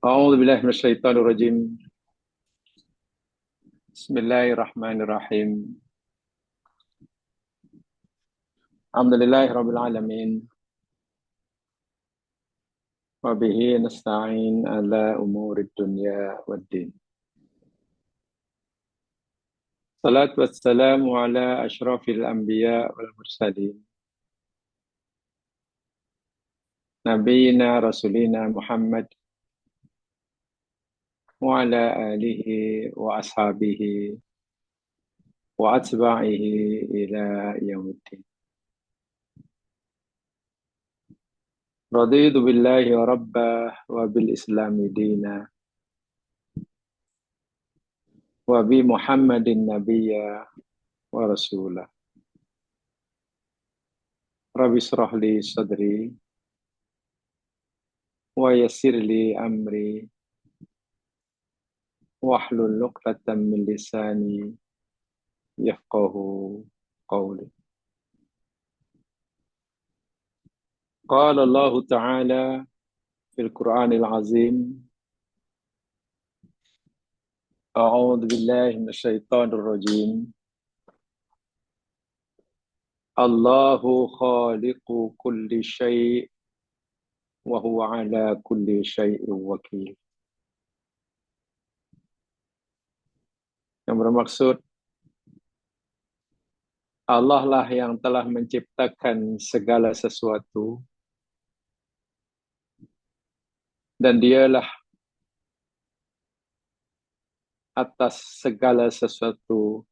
أعوذ بالله من الشيطان الرجيم. بسم الله الرحمن الرحيم. الحمد لله رب العالمين وبه نستعين على أمور الدنيا والدين. الصلاة والسلام على أشرف الأنبياء والمرسلين نبينا رسولنا محمد وعلى آله وأصحابه وأتباعه إلى يوم الدين. رضيت بالله ربا وبالإسلام دينا وبمحمد نبيا ورسولا. Rabbi shrah li sadri wa yassir li amri wahlul 'uqdatam min lisani yafqahu qawli. Qala Allah Ta'ala fil Qur'anil Azim. A'udzu billahi minasyaitonir rajim. Allahu khaliqu kulli syai' wa huwa ala kulli syai'in wakil. Yang bermaksud Allah lah yang telah menciptakan segala sesuatu dan dialah atas segala sesuatu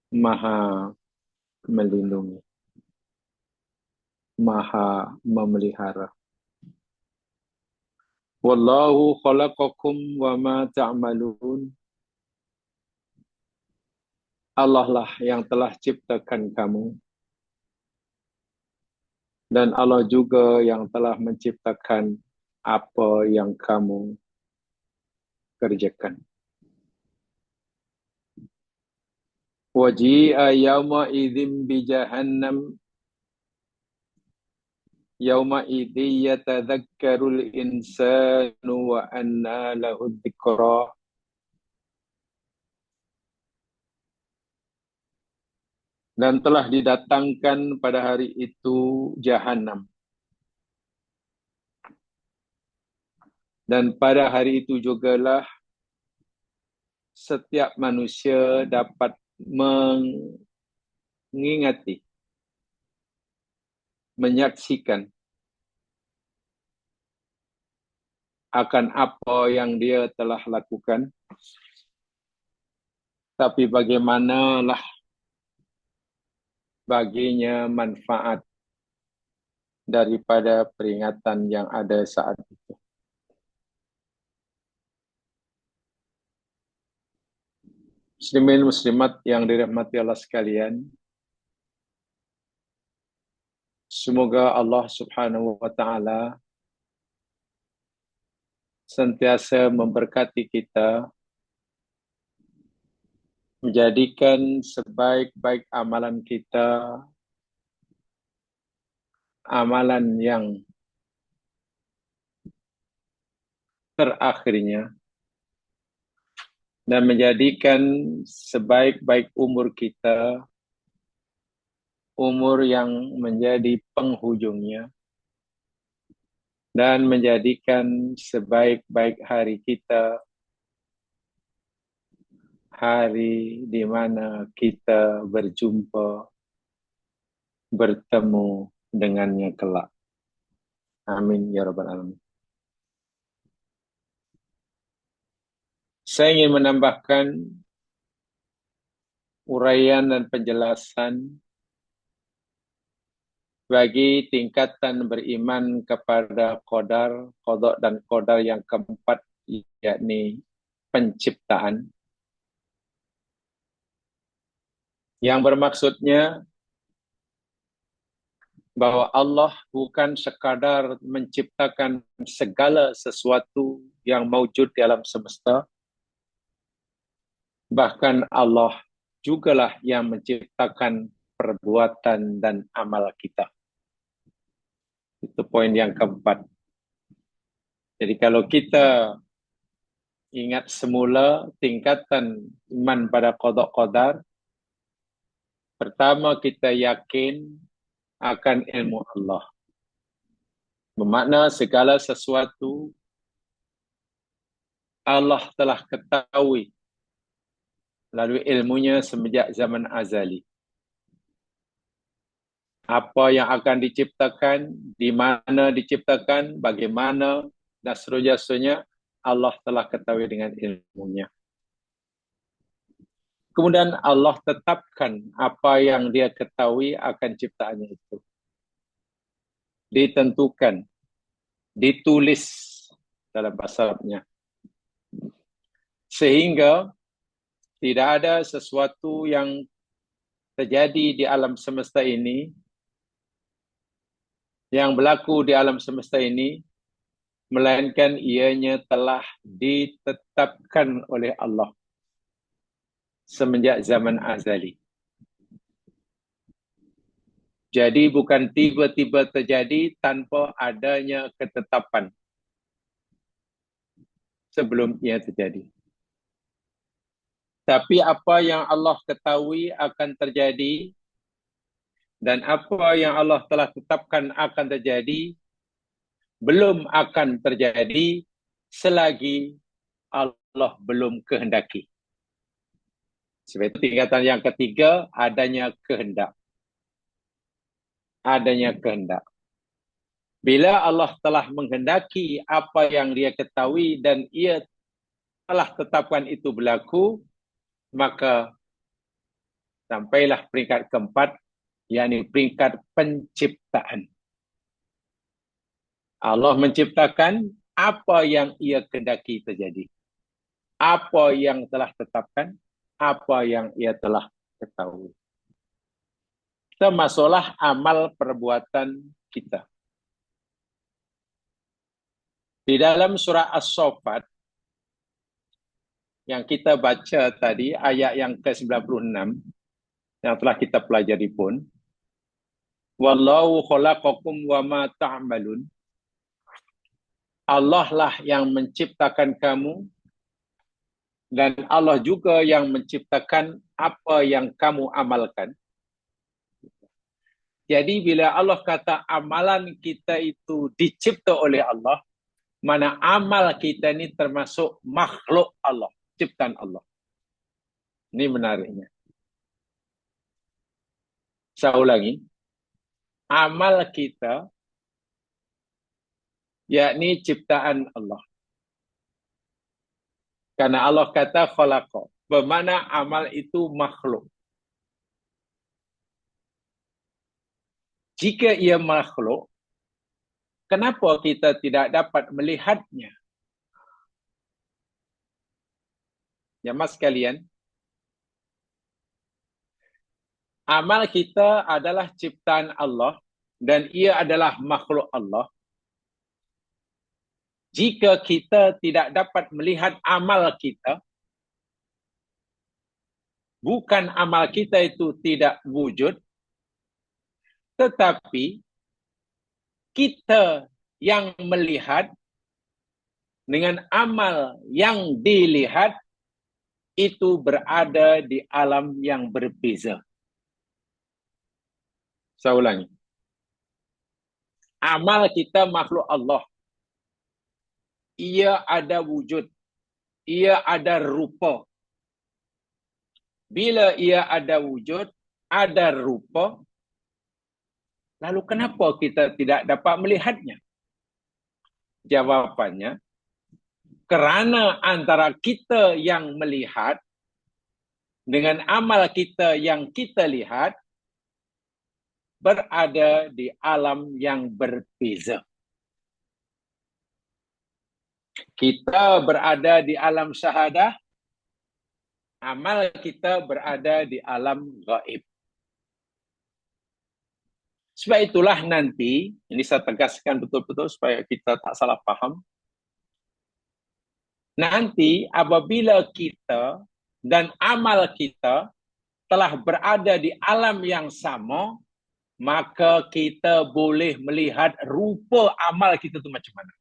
maha melindungi, maha memelihara. Wallahu khalaqakum wa ma ta'malun. Allah lah yang telah ciptakan kamu dan Allah juga yang telah menciptakan apa yang kamu kerjakan. Waji'a yawma idzin bi jahannam yawma idzi yatadzakkarul insanu wa anna lahu dzikra. Dan telah didatangkan pada hari itu Jahannam. Dan pada hari itu jugalah setiap manusia dapat mengingati, menyaksikan akan apa yang dia telah lakukan. Tapi bagaimanalah baginya manfaat daripada peringatan yang ada saat itu. Muslimin muslimat yang dirahmati Allah sekalian, semoga Allah Subhanahu wa taala sentiasa memberkati kita, menjadikan sebaik-baik amalan kita amalan yang terakhirnya, dan menjadikan sebaik-baik umur kita umur yang menjadi penghujungnya, dan menjadikan sebaik-baik hari kita hari di mana kita berjumpa, bertemu dengannya kelak. Amin ya rabbal alamin. Saya ingin menambahkan uraian dan penjelasan bagi tingkatan beriman kepada qadar, qada dan qadar yang keempat, yakni penciptaan. Yang bermaksudnya bahwa Allah bukan sekadar menciptakan segala sesuatu yang maujud di alam semesta, bahkan Allah jugalah yang menciptakan perbuatan dan amal kita. Itu poin yang keempat. Jadi kalau kita Ingat semula tingkatan iman pada qada qadar. Pertama, kita yakin akan ilmu Allah. Bermakna segala sesuatu Allah telah ketahui melalui ilmunya semenjak zaman azali. Apa yang akan diciptakan, di mana diciptakan, bagaimana, dan seterusnya Allah telah ketahui dengan ilmunya. Kemudian Allah tetapkan apa yang dia ketahui akan ciptaannya itu. Ditentukan, ditulis dalam bahasa Arabnya. Sehingga tidak ada sesuatu yang terjadi di alam semesta ini, yang berlaku di alam semesta ini, melainkan ianya telah ditetapkan oleh Allah semenjak zaman azali. Jadi bukan tiba-tiba terjadi tanpa adanya ketetapan sebelum ia terjadi. Tapi apa yang Allah ketahui akan terjadi dan apa yang Allah telah tetapkan akan terjadi belum akan terjadi selagi Allah belum kehendaki. Sebab itu tingkatan yang ketiga, adanya kehendak. Adanya kehendak. Bila Allah telah menghendaki apa yang dia ketahui dan ia telah tetapkan itu berlaku, maka sampailah peringkat keempat, yakni peringkat penciptaan. Allah menciptakan apa yang ia kehendaki terjadi. Apa yang telah tetapkan, apa yang ia telah ketahui. Termasuklah amal perbuatan kita. Di dalam surah As-Saffat, yang kita baca tadi, ayat yang ke-96, yang telah kita pelajari pun, Wallahu khalaqakum wa ma ta'malun. Allah lah yang menciptakan kamu dan Allah juga yang menciptakan apa yang kamu amalkan. Jadi bila Allah kata amalan kita itu dicipta oleh Allah, mana amal kita ini termasuk makhluk Allah, ciptaan Allah. Ini menariknya. Saya ulangi. Amal kita yakni ciptaan Allah. Karena Allah kata khalaqa, bermakna amal itu makhluk. Jika ia makhluk, kenapa kita tidak dapat melihatnya? Jemaah sekalian, amal kita adalah ciptaan Allah dan ia adalah makhluk Allah. Jika kita tidak dapat melihat amal kita, bukan amal kita itu tidak wujud, tetapi kita yang melihat dengan amal yang dilihat itu berada di alam yang berbeza. Saya ulangi. Amal kita makhluk Allah. Ia ada wujud. Ia ada rupa. Bila ia ada wujud, ada rupa, lalu kenapa kita tidak dapat melihatnya? Jawapannya, kerana antara kita yang melihat dengan amal kita yang kita lihat berada di alam yang berbeza. Kita berada di alam syahadah, amal kita berada di alam gaib. Sebab itulah nanti, ini saya tegaskan betul-betul supaya kita tak salah faham. Nanti apabila kita dan amal kita telah berada di alam yang sama, maka kita boleh melihat rupa amal kita itu macam mana.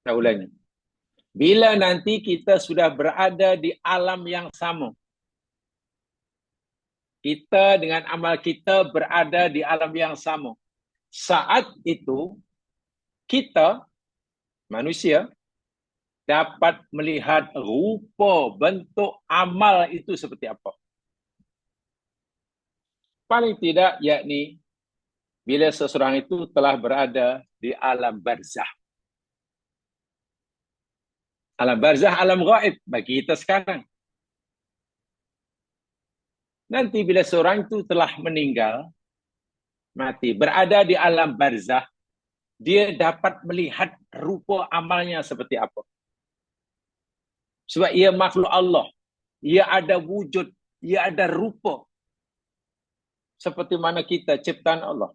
Saya ulangi. Bila nanti kita sudah berada di alam yang sama, kita dengan amal kita berada di alam yang sama. Saat itu, kita, manusia, dapat melihat rupa bentuk amal itu seperti apa. Paling tidak, yakni bila seseorang itu telah berada di alam barzah. Alam barzah, alam gaib bagi kita sekarang. Nanti bila seorang itu telah meninggal, mati, berada di alam barzah, dia dapat melihat rupa amalnya seperti apa. Sebab ia makhluk Allah. Ia ada wujud, ia ada rupa. Seperti mana kita ciptaan Allah.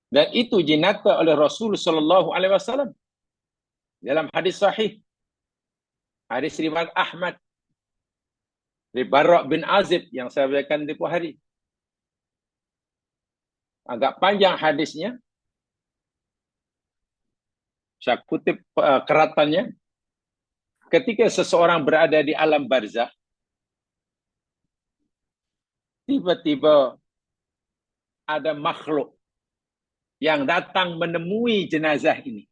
Dan itu dinata oleh Rasul sallallahu alaihi wasallam dalam hadis sahih. Hadis riwayat Ahmad dari Bara' bin Azib yang saya bacakan tempoh hari. Agak panjang hadisnya. Saya kutip keratannya. Ketika seseorang berada di alam barzah, tiba-tiba ada makhluk yang datang menemui jenazah ini.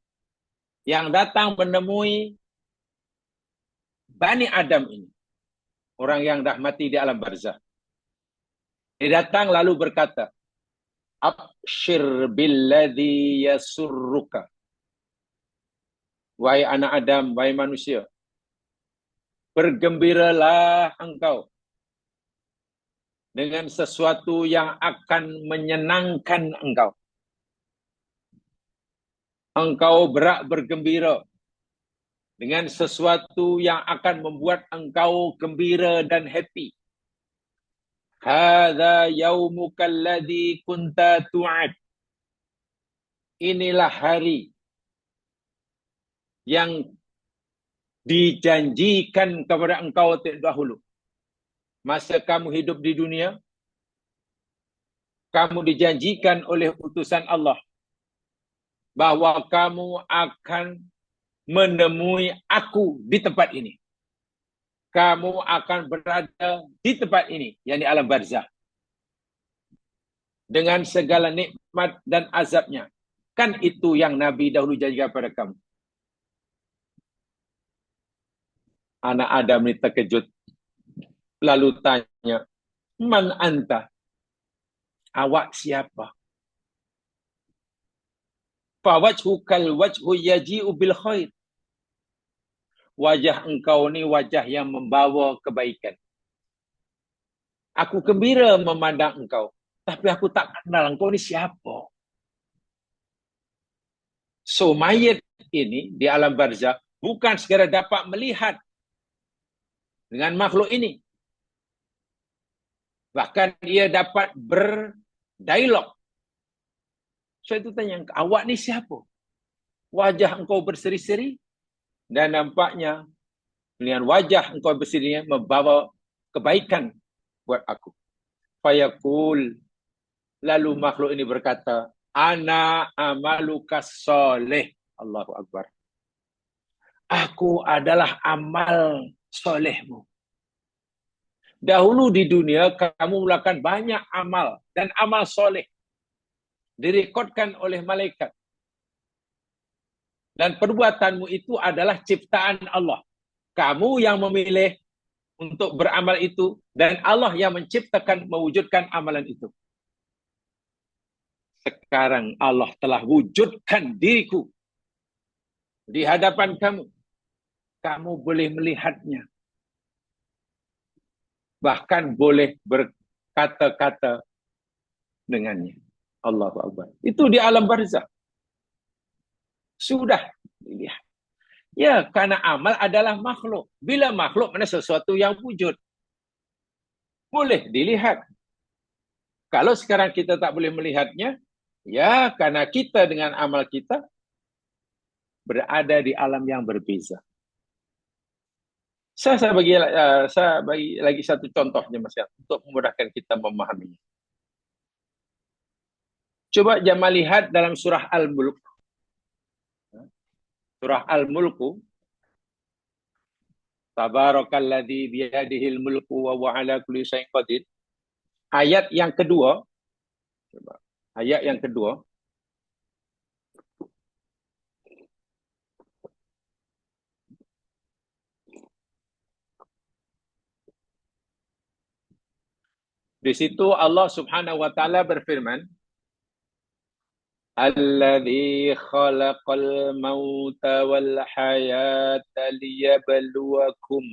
Yang datang menemui Bani Adam ini. Orang yang dah mati di alam barzah. Dia datang lalu berkata, Abshir billadhi yasurruka. Wahai anak Adam, wahai manusia. Bergembiralah engkau dengan sesuatu yang akan menyenangkan engkau. Engkau bergembira dengan sesuatu yang akan membuat engkau gembira dan happy. Hadza yaumuka alladhi kunta tu'ad. Inilah hari yang dijanjikan kepada engkau terdahulu. Masa kamu hidup di dunia, kamu dijanjikan oleh utusan Allah bahwa kamu akan menemui aku di tempat ini. Kamu akan berada di tempat ini, yang di alam barzah. Dengan segala nikmat dan azabnya. Kan itu yang Nabi dahulu janjikan pada kamu. Anak Adam ini terkejut. Lalu tanya, Man anta? Awak siapa? Fawajhukal wajhu yaji'u bil khair. Wajah engkau ni wajah yang membawa kebaikan. Aku gembira memandang engkau. Tapi aku tak kenal engkau ni siapa. So mayat ini di alam barzah bukan sekadar dapat melihat dengan makhluk ini. Bahkan ia dapat berdialog. So itu tanya, awak ni siapa? Wajah engkau berseri-seri dan nampaknya dengan wajah engkau berseri membawa kebaikan buat aku. Fayaqul, lalu makhluk ini berkata, Ana amaluka soleh. Allahu Akbar. Aku adalah amal solehmu. Dahulu di dunia kamu melakukan banyak amal dan amal soleh direkodkan oleh malaikat. Dan perbuatanmu itu adalah ciptaan Allah. Kamu yang memilih untuk beramal itu dan Allah yang menciptakan, mewujudkan amalan itu. Sekarang Allah telah wujudkan diriku di hadapan kamu. Kamu boleh melihatnya. Bahkan boleh berkata-kata dengannya. Allahu Akbar. Itu di alam barzah. Sudah dilihat. Ya, karena amal adalah makhluk. Bila makhluk, mana sesuatu yang wujud. Boleh dilihat. Kalau sekarang kita tak boleh melihatnya, ya karena kita dengan amal kita berada di alam yang berbeza. Saya bagi lagi satu contohnya Mas untuk memudahkan kita memahaminya. Coba Jamal lihat dalam surah Al-Mulk. surah Al-Mulku, tabarakalladzi biyadihil mulku wa huwa ala kulli syai'in qadir. Ayat yang kedua, coba. Ayat yang kedua, di situ Allah Subhanahu wa taala berfirman, Alladzi khalaqal mauta wal hayata liyabluwakum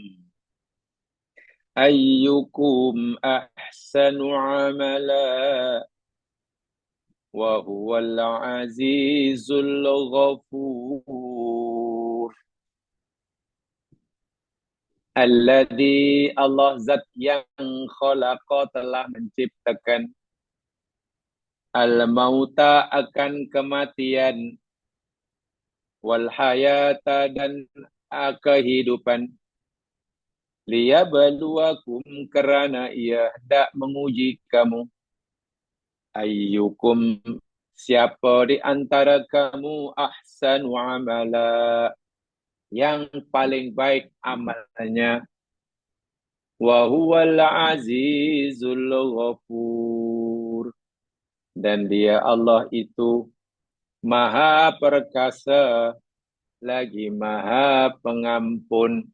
ayyukum ahsanu amala wa huwal azizul ghafur. Alladzi, Allah zat yang khalaqa telah menciptakan al-mauta akan kematian, wal hayata dan kehidupan, liyabluwakum kerana ia hendak menguji kamu, ayyukum siapa di antara kamu ahsanu amala yang paling baik amalnya, wa huwal azizul ghafur, dan dia Allah itu maha perkasa lagi maha pengampun.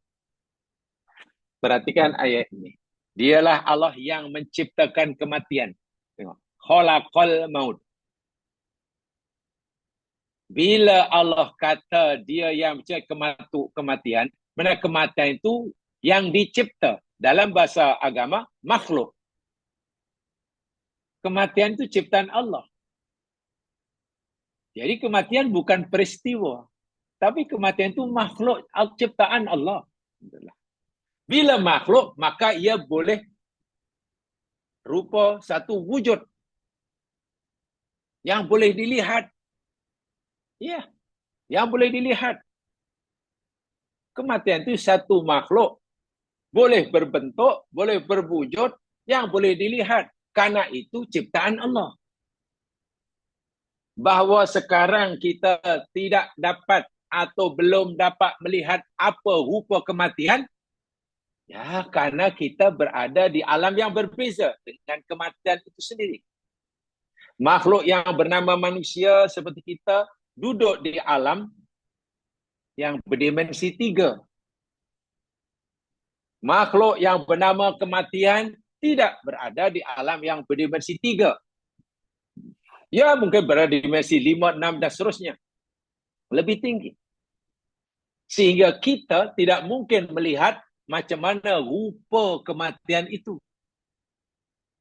Perhatikan ayat ini. Dialah Allah yang menciptakan kematian. Tengok. Khalaqal maut. Bila Allah kata dia yang menciptakan kematian, mana kematian itu yang dicipta. Dalam bahasa agama, makhluk. Kematian itu ciptaan Allah. Jadi kematian bukan peristiwa. Tapi kematian itu makhluk ciptaan Allah. Bila makhluk, maka ia boleh rupa satu wujud yang boleh dilihat. Ya, yang boleh dilihat. Kematian itu satu makhluk. Boleh berbentuk, boleh berwujud, yang boleh dilihat. Karena itu ciptaan Allah. Bahawa sekarang kita tidak dapat atau belum dapat melihat apa rupa kematian, ya, karena kita berada di alam yang berbeza dengan kematian itu sendiri. Makhluk yang bernama manusia seperti kita duduk di alam yang berdimensi 3. Makhluk yang bernama kematian tidak berada di alam yang berdimensi 3. Ya, mungkin berada di dimensi 5, 6 dan seterusnya. Lebih tinggi. Sehingga kita tidak mungkin melihat macam mana rupa kematian itu.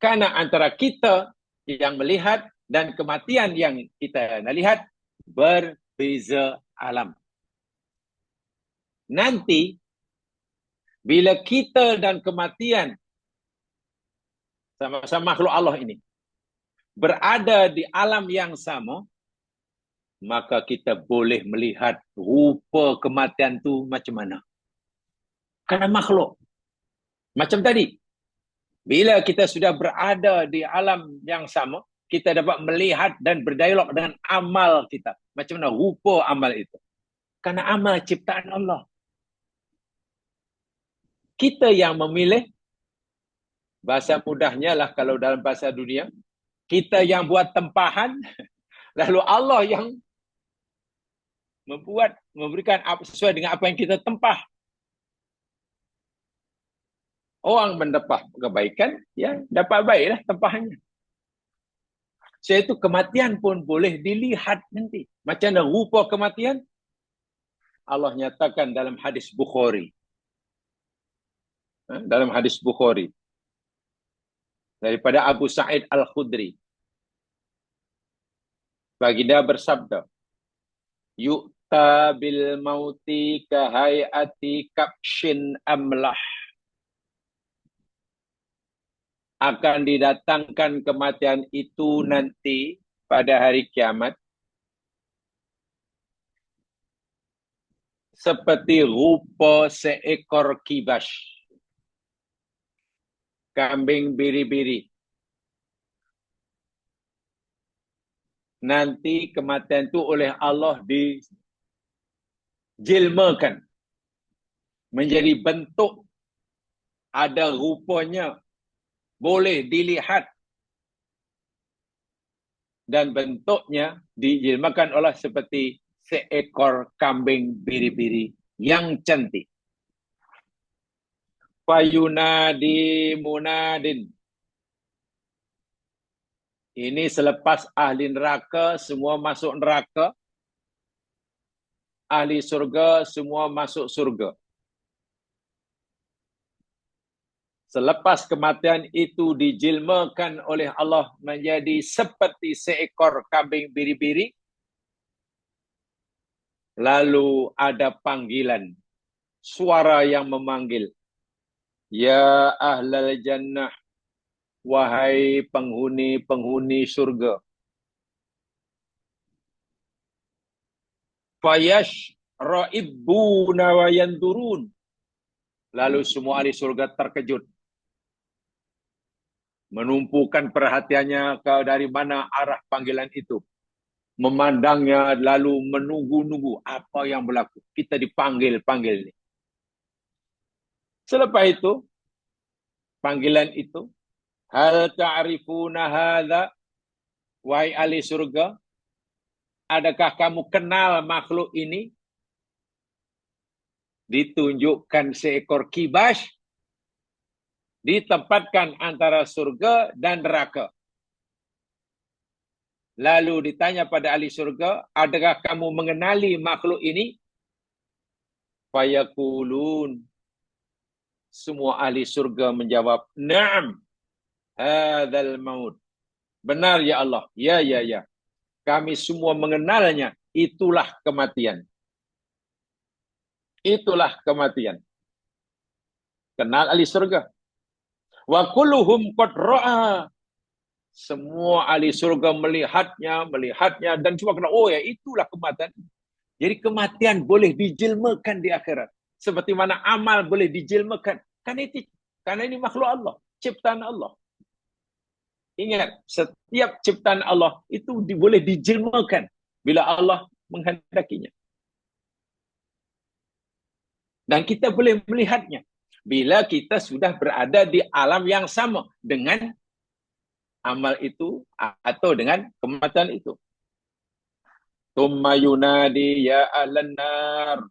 Karena antara kita yang melihat dan kematian yang kita lihat berbeza alam. Nanti, bila kita dan kematian sama-sama makhluk Allah ini berada di alam yang sama, maka kita boleh melihat rupa kematian itu macam mana. Karena makhluk. Macam tadi, bila kita sudah berada di alam yang sama, kita dapat melihat dan berdialog dengan amal kita. Macam mana rupa amal itu. Karena amal ciptaan Allah. Kita yang memilih, bahasa mudahnya lah kalau dalam bahasa dunia, kita yang buat tempahan, lalu Allah yang memberikan sesuai dengan apa yang kita tempah. Orang mendepah kebaikan, ya dapat baiklah tempahannya. Sebab itu kematian pun boleh dilihat nanti. Macam mana rupa kematian? Allah nyatakan dalam hadis Bukhari. Dalam hadis Bukhari. Daripada Abu Sa'id Al-Khudri. Baginda bersabda, Yu'ta bil mauti kahayati kapshin amlah. Akan didatangkan kematian itu nanti pada hari kiamat seperti rupa seekor kibas, kambing biri-biri. Nanti kematian itu oleh Allah jilmakan menjadi bentuk, ada rupanya, boleh dilihat, dan bentuknya dijilmakan oleh seperti seekor kambing biri-biri yang cantik. Fayunadi munadin. Ini selepas ahli neraka semua masuk neraka, ahli surga semua masuk surga. Selepas kematian itu dijilmakan oleh Allah menjadi seperti seekor kambing biri-biri. Lalu ada panggilan, suara yang memanggil. Ya ahlal jannah, wahai penghuni-penghuni surga. Fayashra'ibuna wa yandurun. Lalu semua ahli surga terkejut. Menumpukan perhatiannya ke dari mana arah panggilan itu. Memandangnya lalu menunggu-nunggu apa yang berlaku. Kita dipanggil-panggil ni. Selepas itu, panggilan itu, hal ta'rifuna hadza, wahai ahli surga, adakah kamu kenal makhluk ini? Ditunjukkan seekor kibas, ditempatkan antara surga dan neraka. Lalu ditanya pada ahli surga, adakah kamu mengenali makhluk ini? Fayaqulun. Semua ahli surga menjawab, na'am, hadzal maut. Benar ya Allah, ya. Kami semua mengenalnya, itulah kematian. Itulah kematian. Kenal ahli surga. Wa kulluhum qad ra'a. Semua ahli surga melihatnya dan cuma kena, oh ya itulah kematian. Jadi kematian boleh dijilmakan di akhirat. Seperti mana amal boleh dijilmakan. Karena ini makhluk Allah, ciptaan Allah. Ingat, setiap ciptaan Allah itu boleh dijilmakan bila Allah menghendakinya. Dan kita boleh melihatnya bila kita sudah berada di alam yang sama dengan amal itu atau dengan kematian itu. Tsumma yunadi ya ahlan nar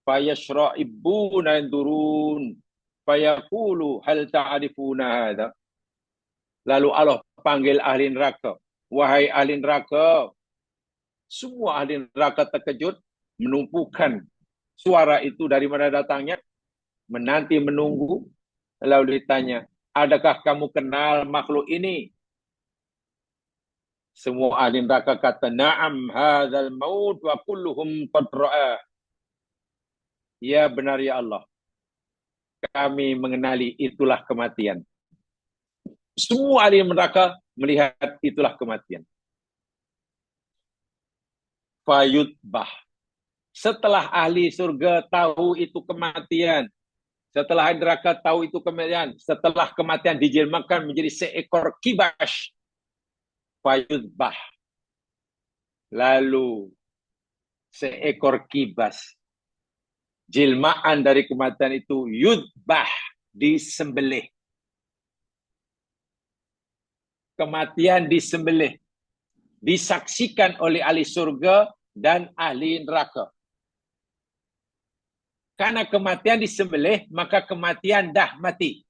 fayashra'ibuna yandurun fayaqulu hal ta'rifuna hadza. Lalu Allah panggil ahli neraka. Wahai ahli neraka. Semua ahli neraka terkejut, menumpukan suara itu dari mana datangnya, menanti menunggu. Lalu ditanya, adakah kamu kenal makhluk ini? Semua ahli neraka kata, na'am hadzal maut wa kulluhum qad ra'a. Ya benar ya Allah. Kami mengenali itulah kematian. Semua ahli neraka melihat itulah kematian. Fayutbah. Setelah ahli surga tahu itu kematian, setelah ahli neraka tahu itu kematian, setelah kematian dijilmakan menjadi seekor kibas, fayutbah. Lalu seekor kibas, jilmaan dari kematian itu yudbah, disembelih. Kematian disembelih, disaksikan oleh ahli surga dan ahli neraka. Karena kematian disembelih, maka kematian dah mati.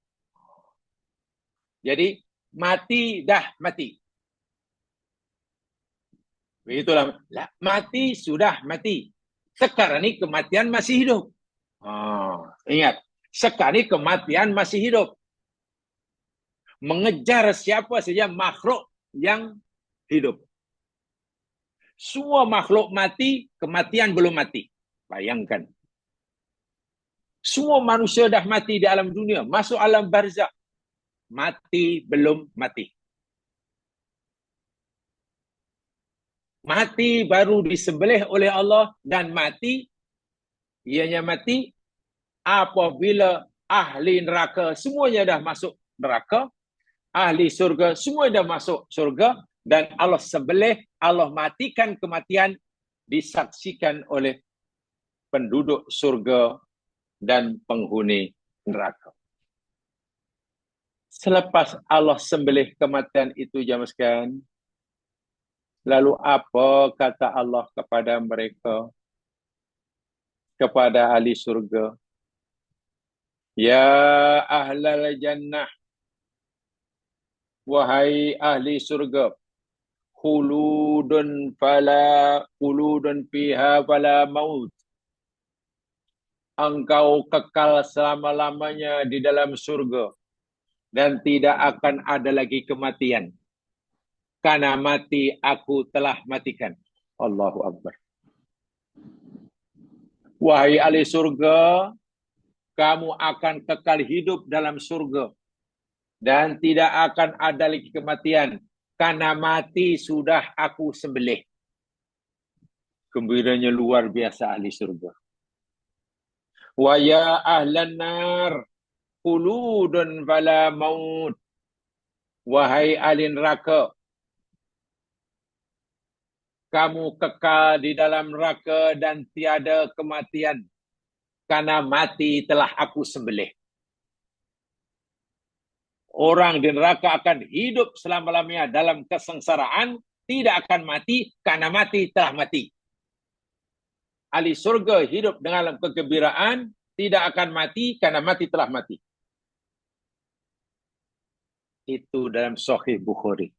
Jadi, mati dah mati. Begitulah. Mati sudah mati. Sekarang ini kematian masih hidup. Ingat, sekarang ini kematian masih hidup. Mengejar siapa saja makhluk yang hidup. Semua makhluk mati, kematian belum mati. Bayangkan. Semua manusia dah mati di alam dunia, masuk alam barzakh. Mati belum mati. Mati baru disembelih oleh Allah dan mati, ianya mati apabila ahli neraka semuanya dah masuk neraka, ahli surga semua dah masuk surga, dan Allah sembelih, Allah matikan kematian, disaksikan oleh penduduk surga dan penghuni neraka. Selepas Allah sembelih kematian itu, jamaah sekalian, lalu apa kata Allah kepada mereka, kepada ahli surga? Ya ahlal jannah, wahai ahli surga, khuludun fiha fala maut. Engkau kekal selama-lamanya di dalam surga dan tidak akan ada lagi kematian. Karena mati aku telah matikan. Allahu Akbar. Wahai ahli surga, kamu akan kekal hidup dalam surga dan tidak akan ada lagi kematian. Karena mati sudah aku sembelih. Gembiranya luar biasa ahli surga. Wa ya ahlan nar, khuludun fala maut. Wahai ahli neraka, kamu kekal di dalam neraka dan tiada kematian. Karena mati telah aku sembelih. Orang di neraka akan hidup selama-lamanya dalam kesengsaraan, tidak akan mati karena mati telah mati. Ahli surga hidup dengan kegembiraan, tidak akan mati karena mati telah mati. Itu dalam Sahih Bukhari.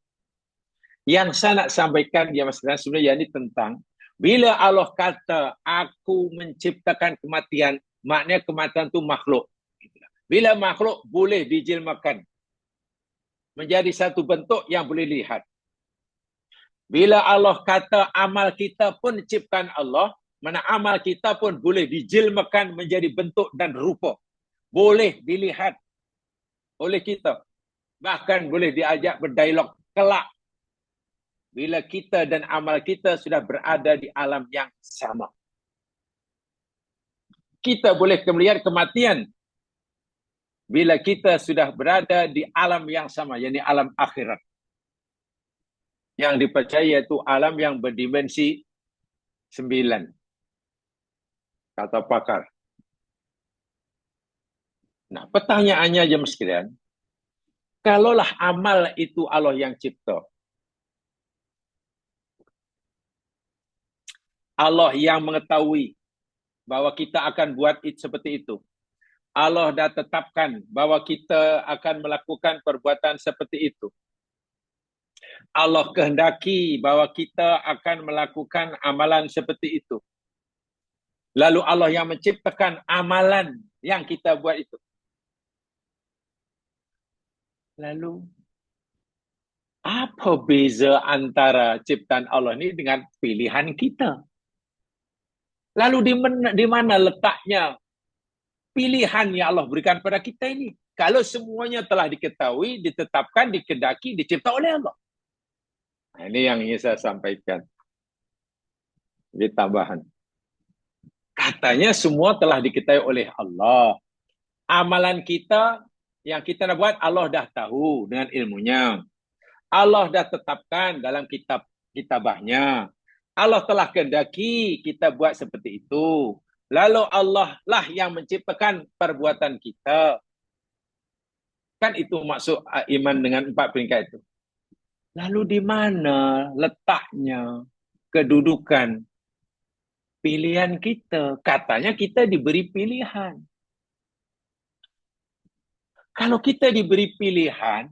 Yang saya nak sampaikan, ya Mas, sebenarnya ini tentang bila Allah kata aku menciptakan kematian, maknanya kematian itu makhluk. Bila makhluk boleh dijilmakan menjadi satu bentuk yang boleh lihat. Bila Allah kata amal kita pun ciptaan Allah, mana amal kita pun boleh dijilmakan menjadi bentuk dan rupa. Boleh dilihat oleh kita. Bahkan boleh diajak berdialog kelak. Bila kita dan amal kita sudah berada di alam yang sama. Kita boleh melihat kematian bila kita sudah berada di alam yang sama, yakni alam akhirat. Yang dipercaya itu alam yang berdimensi 9. Kata pakar. Nah, pertanyaannya jemaah sekalian, kalaulah amal itu Allah yang cipta, Allah yang mengetahui bahwa kita akan buat seperti itu. Allah dah tetapkan bahwa kita akan melakukan perbuatan seperti itu. Allah kehendaki bahwa kita akan melakukan amalan seperti itu. Lalu Allah yang menciptakan amalan yang kita buat itu. Lalu, apa beza antara ciptaan Allah ini dengan pilihan kita? Lalu di mana letaknya pilihan yang Allah berikan pada kita ini? Kalau semuanya telah diketahui, ditetapkan, dikehendaki, dicipta oleh Allah. Nah, ini yang ingin saya sampaikan. Ini tambahan. Katanya semua telah diketahui oleh Allah. Amalan kita yang kita nak buat, Allah dah tahu dengan ilmunya. Allah dah tetapkan dalam kitabahnya. Allah telah kehendaki kita buat seperti itu. Lalu Allah lah yang menciptakan perbuatan kita. Kan itu maksud iman dengan 4 peringkat itu. Lalu di mana letaknya kedudukan pilihan kita? Katanya kita diberi pilihan. Kalau kita diberi pilihan,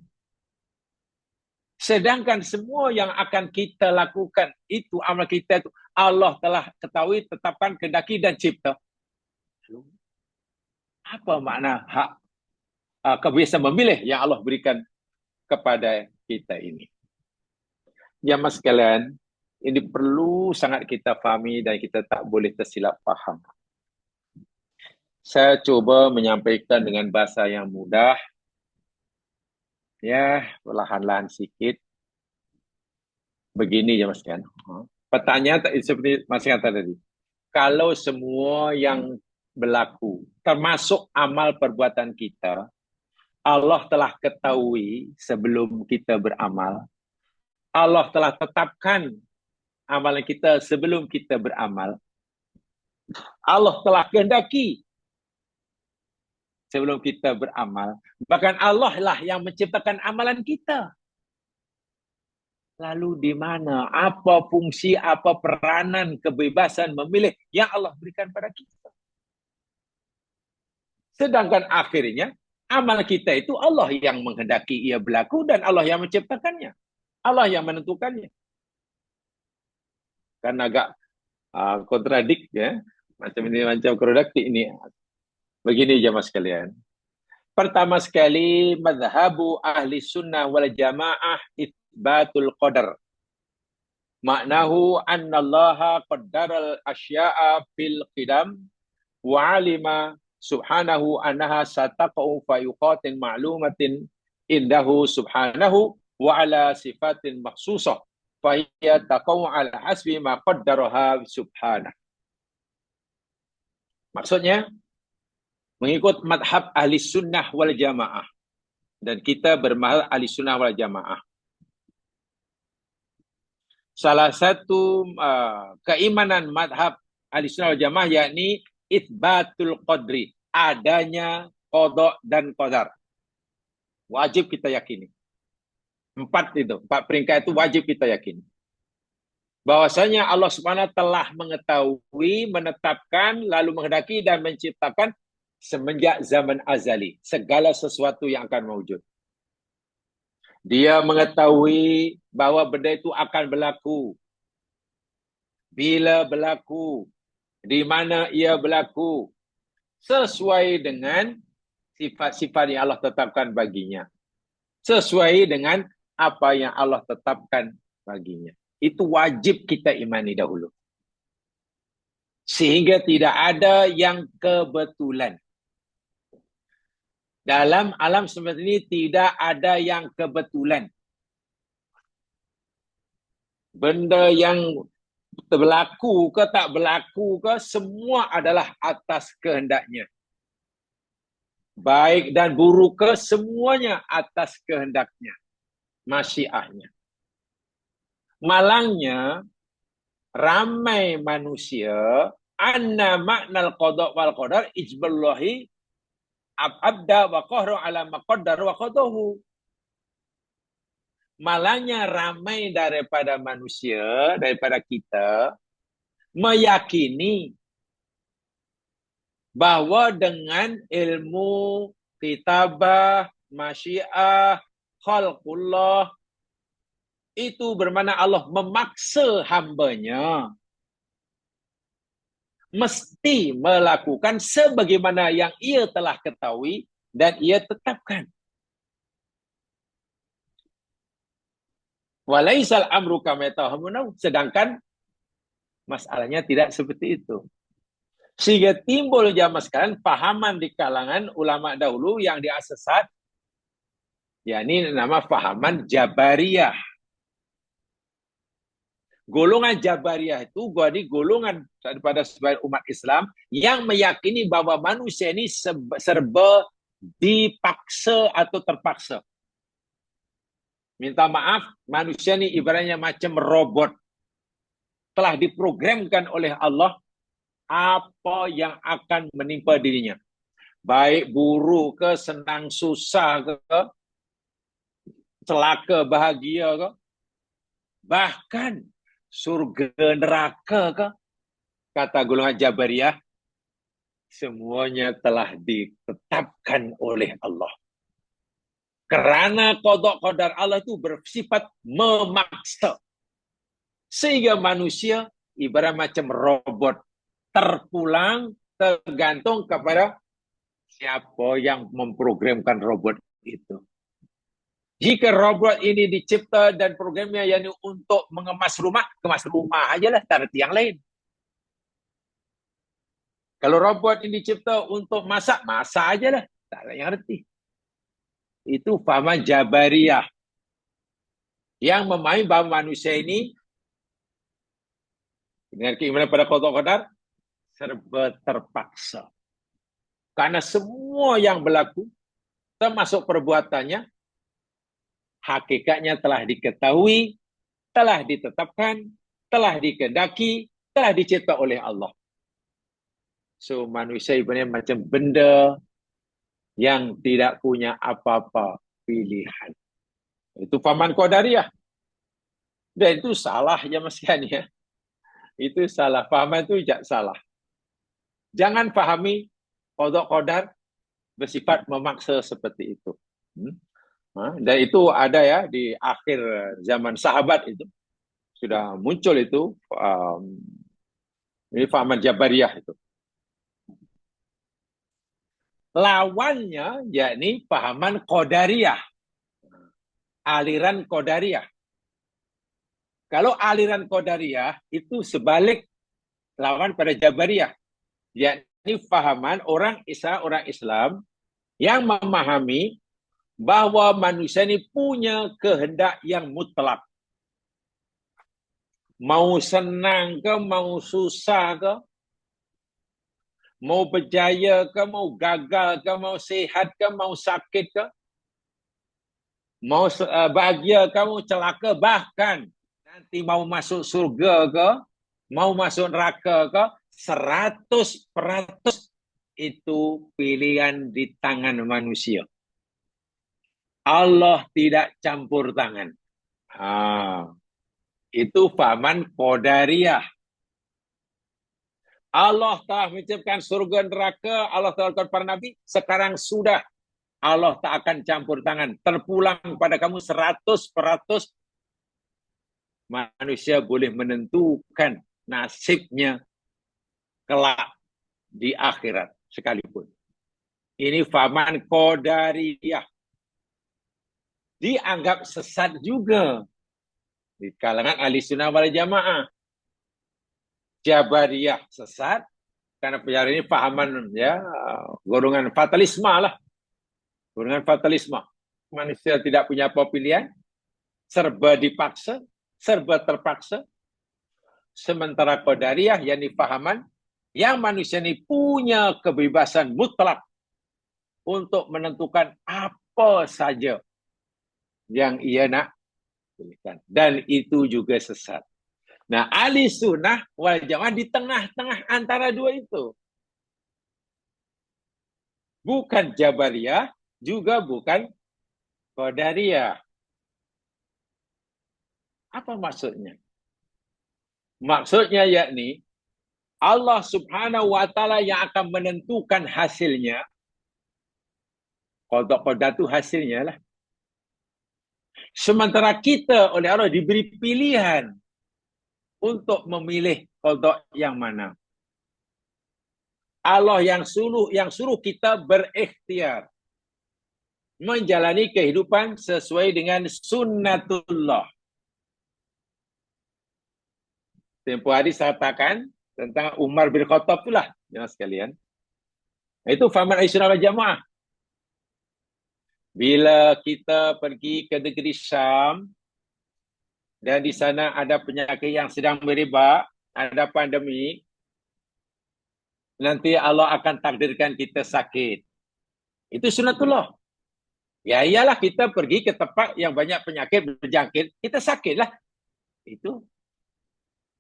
sedangkan semua yang akan kita lakukan itu, amal kita itu, Allah telah ketahui, tetapkan, kehendaki dan cipta. Apa makna hak kebiasaan memilih yang Allah berikan kepada kita ini? Jamaah sekalian, ini perlu sangat kita fahami dan kita tak boleh tersilap faham. Saya coba menyampaikan dengan bahasa yang mudah, ya, perlahan-lahan sikit. Begini ya Mas Kian. Pertanyaan seperti Mas Kian tadi. Kalau semua yang berlaku, termasuk amal perbuatan kita, Allah telah ketahui sebelum kita beramal. Allah telah tetapkan amalan kita sebelum kita beramal. Allah telah kehendaki sebelum kita beramal. Bahkan Allah lah yang menciptakan amalan kita. Lalu di mana? Apa fungsi, apa peranan kebebasan memilih yang Allah berikan pada kita? Sedangkan akhirnya, amal kita itu Allah yang menghendaki ia berlaku dan Allah yang menciptakannya. Allah yang menentukannya. Karena agak kontradik ya. Macam ini, macam kontradiktif ini. Begini jemaah sekalian. Pertama sekali, madhabu ahli sunnah wal jamaah itsbatul qadar. Maknahu annallaha qaddaral asya'a fil qidam wa alima subhanahu annaha sataqa'u fa yuqatin ma'lumatin indahu subhanahu wa ala sifatin makhsusah fa hiya taqa'u ala hasbi ma qaddaraha subhanahu. Maksudnya, mengikut madhab ahli sunnah wal jamaah. Dan kita bermahal ahli sunnah wal jamaah. Salah satu keimanan madhab ahli sunnah wal jamaah yakni itsbatul qadri. Adanya qada dan qadar. Wajib kita yakini. 4 peringkat itu wajib kita yakini. Bahwasanya Allah Subhanahu telah mengetahui, menetapkan, lalu menghendaki dan menciptakan semenjak zaman azali segala sesuatu yang akan mewujud. Dia mengetahui bahwa benda itu akan berlaku. Bila berlaku, di mana ia berlaku, sesuai dengan sifat-sifat yang Allah tetapkan baginya. Sesuai dengan apa yang Allah tetapkan baginya. Itu wajib kita imani dahulu. Sehingga tidak ada yang kebetulan. Dalam alam semesta ini tidak ada yang kebetulan. Benda yang berlaku ke tak berlaku ke, semua adalah atas kehendaknya. Baik dan buruk ke, semuanya atas kehendaknya. Masyiahnya. Malangnya, ramai manusia, anna maknal qada wal qadar ijballahi abda wa qahru ala maqaddar wa qadahu. Malangnya ramai daripada manusia, daripada kita, meyakini bahwa dengan ilmu kitabah, masyiah, khalqullah, itu bermakna Allah memaksa hambanya mesti melakukan sebagaimana yang ia telah ketahui dan ia tetapkan. Walaisal amru kama yatahamunau, sedangkan masalahnya tidak seperti itu. Sehingga timbul zaman sekarang fahaman di kalangan ulama dahulu yang diasesat, yakni nama fahaman Jabariyah. Golongan Jabariyah itu golongan daripada sebagian umat Islam yang meyakini bahwa manusia ini serba dipaksa atau terpaksa. Minta maaf, manusia ini ibaratnya macam robot. Telah diprogramkan oleh Allah apa yang akan menimpa dirinya. Baik buruk ke, senang susah ke, celaka bahagia ke, bahkan surga neraka ke, kata golongan Jabariyah, semuanya telah ditetapkan oleh Allah. Kerana qada qadar Allah itu bersifat memaksa. Sehingga manusia ibarat macam robot, terpulang, tergantung kepada siapa yang memprogramkan robot itu. Jika robot ini dicipta dan programnya yakni untuk mengemas rumah, kemas rumah ajalah, tak ada yang lain. Kalau robot ini dicipta untuk masak, masak ajalah, tak ada yang reti. Itu faham Jabariyah yang memahami bahawa manusia ini dengan keimanan pada qada qadar serba terpaksa. Karena semua yang berlaku, termasuk perbuatannya, hakikatnya telah diketahui, telah ditetapkan, telah dikehendaki, telah dicipta oleh Allah. So manusia ibaratnya macam benda yang tidak punya apa-apa pilihan. Itu fahaman Qadariyah. Dan itu salah ya Mas Yan ya. Itu salah. Fahaman itu salah. Jangan fahami qada qadar bersifat memaksa seperti itu. Dan itu ada ya di akhir zaman sahabat itu. Sudah muncul itu. Ini fahaman Jabariyah itu. Lawannya yakni pahaman Qadariyah. Aliran Qadariyah. Kalau aliran Qadariyah itu sebalik lawan pada Jabariyah. Yakni fahaman orang Islam yang memahami bahwa manusia ini punya kehendak yang mutlak. Mau senang ke, mau susah ke, mau berjaya ke, mau gagal ke, mau sehat ke, mau sakit ke, mau bahagia ke, mau celaka, bahkan nanti mau masuk surga ke, mau masuk neraka ke, 100% itu pilihan di tangan manusia. Allah tidak campur tangan. Itu fahaman Qadariyah. Allah telah menciptakan surga neraka, Allah telah menciptakan para nabi, sekarang sudah. Allah tak akan campur tangan. Terpulang pada kamu 100%. Manusia boleh menentukan nasibnya kelak di akhirat sekalipun. Ini fahaman Qadariyah. Dianggap sesat juga di kalangan ahli sunnah wal jamaah. Jabariyah sesat karena penjara ini pahaman ya golongan fatalisme lah. Golongan fatalisme. Manusia tidak punya apa pilihan, serba dipaksa, serba terpaksa. Sementara Qadariyah yakni pahaman yang manusia ini punya kebebasan mutlak untuk menentukan apa saja yang ia nak pilihkan. Dan itu juga sesat. Nah, ahli sunnah wal jamaah di tengah-tengah antara dua itu. Bukan Jabariyah, juga bukan Qadariyah. Apa maksudnya? Maksudnya yakni Allah subhanahu wa ta'ala yang akan menentukan hasilnya. Qada itu hasilnya lah. Sementara kita oleh Allah diberi pilihan untuk memilih qada yang mana. Allah yang suruh kita berikhtiar menjalani kehidupan sesuai dengan sunnatullah. Tempoh hari saya katakan tentang Umar bin Khattab itulah, ya sekalian. Itu fahaman Ahlussunnah wal Jamaah. Bila kita pergi ke negeri Syam dan di sana ada penyakit yang sedang merebak, ada pandemi, nanti Allah akan takdirkan kita sakit. Itu sunnatullah. Ya iyalah kita pergi ke tempat yang banyak penyakit berjangkit, kita sakitlah. Itu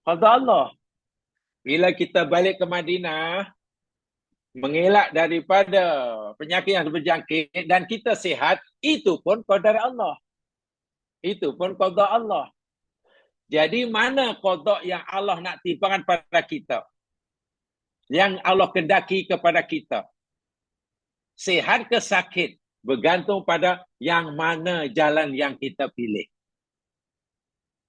qada Allah. Bila kita balik ke Madinah, mengelak daripada penyakit yang berjangkit dan kita sihat, itu pun qadar Allah. Itu pun qada Allah. Jadi mana qada yang Allah nak timpakan pada kita? Yang Allah kendaki kepada kita. Sihat ke sakit bergantung pada yang mana jalan yang kita pilih.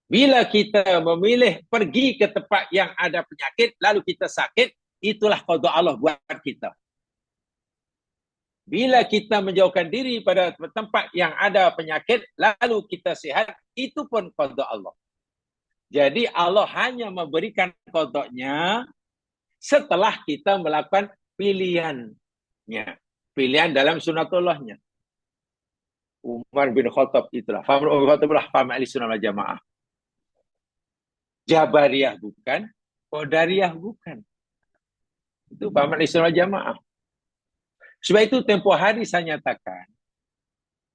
Bila kita memilih pergi ke tempat yang ada penyakit, lalu kita sakit, itulah qada Allah buat kita. Bila kita menjauhkan diri pada tempat yang ada penyakit, lalu kita sihat, itu pun qada Allah. Jadi Allah hanya memberikan qadanya setelah kita melakukan pilihannya. Pilihan dalam sunnatullahnya. Umar bin Khattab itulah. Faham Umar bin Khattab lah, faham Ahlussunnah wal Jamaah. Jabariyah bukan, Qadariyah bukan. Itu paham Ahlussunnah wal Jamaah. Sebab itu tempoh hari saya nyatakan,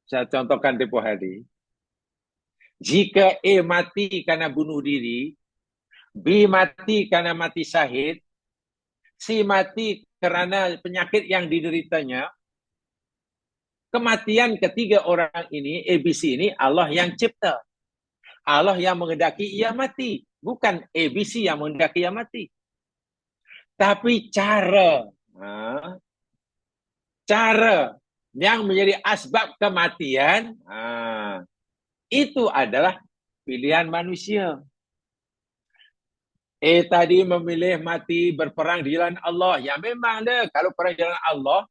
saya contohkan tempoh hari, jika A mati karena bunuh diri, B mati karena mati syahid, si mati kerana penyakit yang dideritanya, kematian ketiga orang ini, ABC ini, Allah yang cipta. Allah yang menghendaki ia mati. Bukan ABC yang menghendaki ia mati. Tapi cara yang menjadi asbab kematian, itu adalah pilihan manusia. Tadi memilih mati berperang di jalan Allah. Ya memang deh, kalau perang di jalan Allah,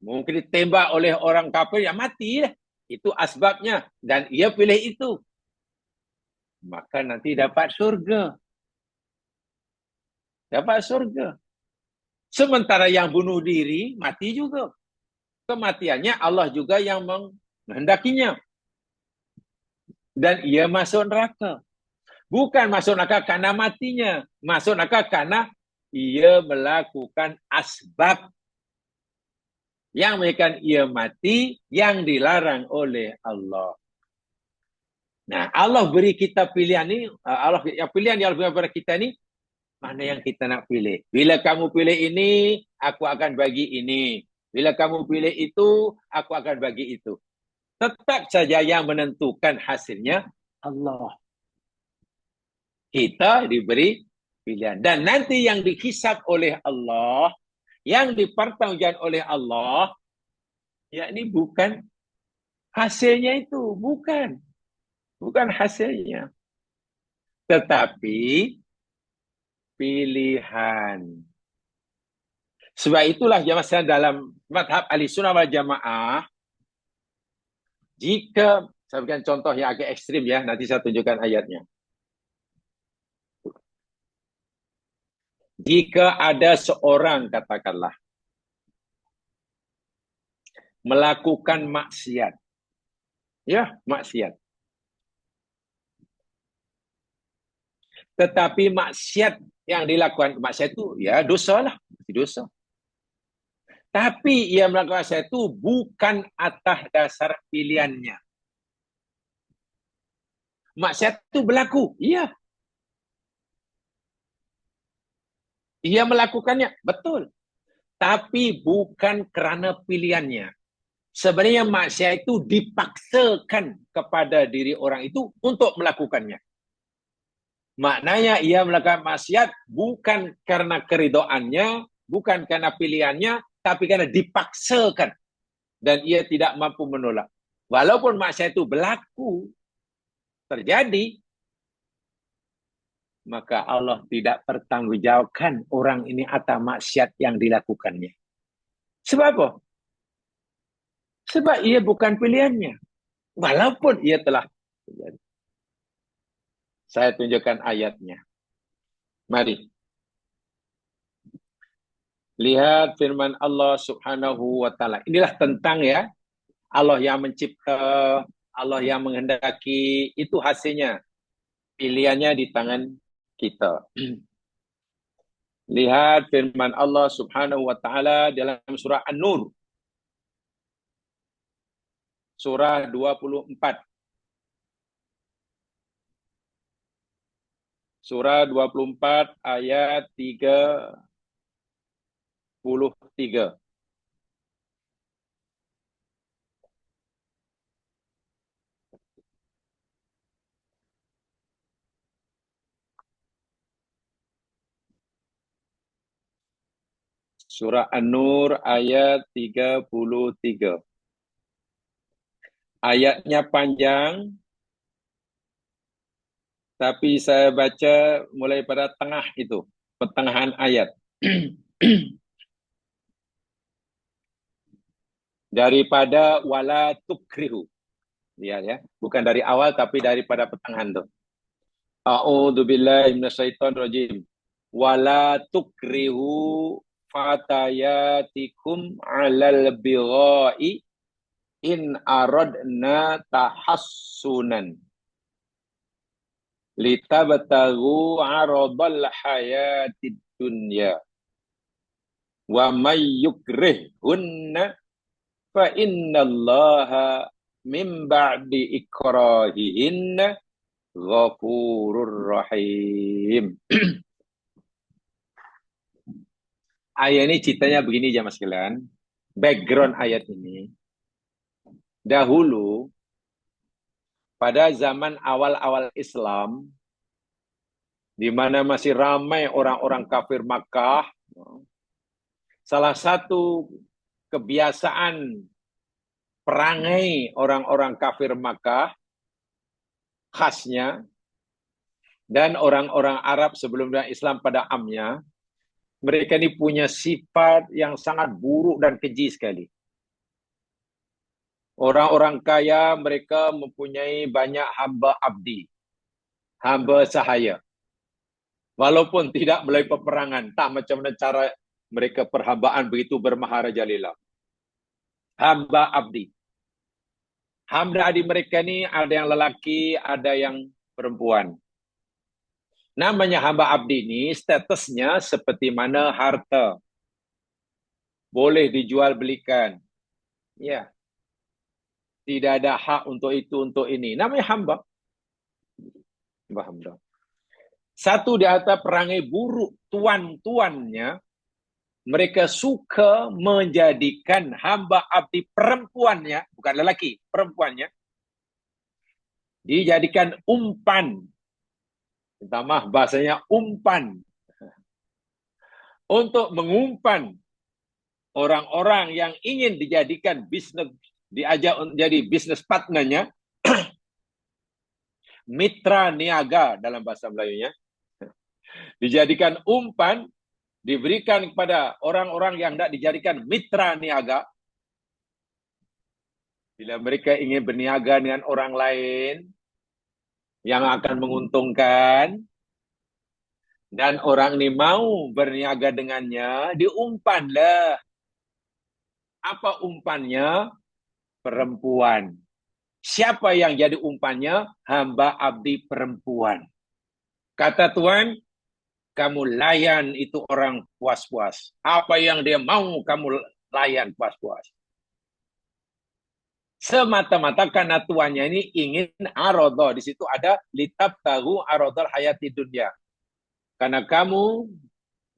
mungkin ditembak oleh orang kafir, ya mati deh. Itu asbabnya. Dan ia pilih itu. Maka nanti dapat surga. Dapat surga. Sementara yang bunuh diri, mati juga. Kematiannya Allah juga yang menghendakinya. Dan ia masuk neraka. Bukan masuk neraka karena matinya. Masuk neraka karena ia melakukan asbab yang menyebabkan ia mati yang dilarang oleh Allah. Nah, Allah beri kita pilihan ni, pilihan yang Allah beri kepada kita ni, mana yang kita nak pilih. Bila kamu pilih ini, aku akan bagi ini. Bila kamu pilih itu, aku akan bagi itu. Tetap saja yang menentukan hasilnya Allah. Kita diberi pilihan. Dan nanti yang dihisab oleh Allah, yang dipertanggungjawabkan oleh Allah, yakni bukan hasilnya itu. Bukan hasilnya. Tetapi pilihan. Sebab itulah jamaah dalam madhab Ahlussunnah wal Jamaah, jika, saya berikan contoh yang agak ekstrim ya, nanti saya tunjukkan ayatnya. Jika ada seorang, katakanlah, melakukan maksiat. Ya, maksiat. Tetapi maksiat yang dilakukan, maksiat itu, ya dosa lah. Dosa. Tapi ia melakukan maksiat itu bukan atas dasar pilihannya. Maksiat itu berlaku. Iya. Ia melakukannya. Betul. Tapi bukan kerana pilihannya. Sebenarnya maksiat itu dipaksakan kepada diri orang itu untuk melakukannya. Maknanya ia melakukan maksiat bukan karena keridoannya, bukan karena pilihannya, tapi karena dipaksakan. Dan ia tidak mampu menolak. Walaupun maksiat itu berlaku, terjadi, maka Allah tidak pertanggungjawabkan orang ini atas maksiat yang dilakukannya. Sebab apa? Sebab ia bukan pilihannya. Walaupun ia telah terjadi. Saya tunjukkan ayatnya. Mari. Lihat firman Allah Subhanahu wa taala. Inilah tentang ya, Allah yang mencipta, Allah yang menghendaki, itu hasilnya. Pilihannya di tangan kita. Lihat firman Allah Subhanahu wa taala dalam surah An-Nur. Surah 24. Surah 24 ayat 33. Surah An-Nur ayat 33. Ayatnya panjang, tapi saya baca mulai pada tengah itu, pertengahan ayat. Daripada wala tukrihu. Ya, bukan dari awal tapi daripada pertengahan itu. A'udzubillahi minasyaitonirrajim. Wala tukrihu fatayatikum 'alal bigha'i in aradna tahassunan litabtaghu 'aradal hayatid dunya wa may yukrihunna fa innallaha min ba'di ikrahihinna ghafurur rahim. Ayat ini ceritanya begini jemaah sekalian. Background ayat ini. Dahulu, pada zaman awal-awal Islam, di mana masih ramai orang-orang kafir Makkah, salah satu kebiasaan perangai orang-orang kafir Makkah khasnya, dan orang-orang Arab sebelum Islam pada amnya, mereka ini punya sifat yang sangat buruk dan keji sekali. Orang-orang kaya mereka mempunyai banyak hamba abdi, hamba sahaya. Walaupun tidak melalui peperangan, tak macam mana cara mereka perhambaan begitu bermaharajalela. Hamba abdi. Hamba abdi mereka ni ada yang lelaki, ada yang perempuan. Namanya hamba abdi ni statusnya seperti mana harta. Boleh dijual belikan. Ya. Tidak ada hak untuk itu, untuk ini. Namanya hamba. Hamba. Satu di atas perangai buruk tuan-tuannya, mereka suka menjadikan hamba abdi perempuannya, bukan lelaki, perempuannya, dijadikan umpan. Minta maaf, bahasanya umpan. Untuk mengumpan orang-orang yang ingin dijadikan bisnis, diajak menjadi bisnis partnernya, mitra niaga dalam bahasa Melayunya, dijadikan umpan, diberikan kepada orang-orang yang tidak dijadikan mitra niaga. Bila mereka ingin berniaga dengan orang lain yang akan menguntungkan, dan orang ini mau berniaga dengannya, diumpanlah. Apa umpannya? Perempuan. Siapa yang jadi umpannya? Hamba abdi perempuan. Kata Tuhan, kamu layan itu orang puas-puas. Apa yang dia mau kamu layan puas-puas. Semata-mata karena tuannya ini ingin arodo. Di situ ada litab tahu arodol hayati dunia. Karena kamu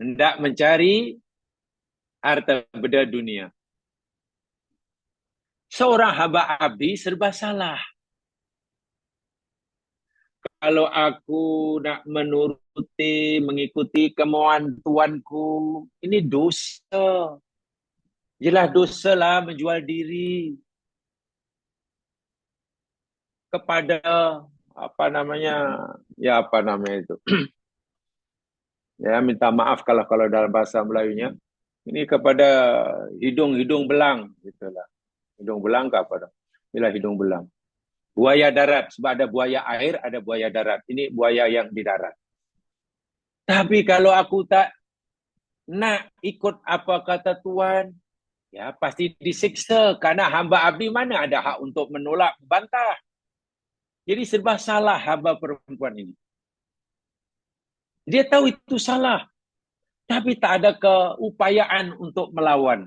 hendak mencari harta benda dunia. Seorang hamba abdi serba salah. Kalau aku nak mengikuti kemauan tuanku, ini dosa. Jelas dosa lah menjual diri kepada apa namanya itu. Ya, minta maaf kalau dalam bahasa Melayunya. Ini kepada hidung belang gitulah. Hidung belang ke apa dah? Inilah hidung belang. Buaya darat, sebab ada buaya air, ada buaya darat. Ini buaya yang di darat. Tapi kalau aku tak nak ikut apa kata Tuhan, ya pasti disiksa. Karena hamba abdi mana ada hak untuk menolak, bantah. Jadi serba salah hamba perempuan ini. Dia tahu itu salah, tapi tak ada keupayaan untuk melawan.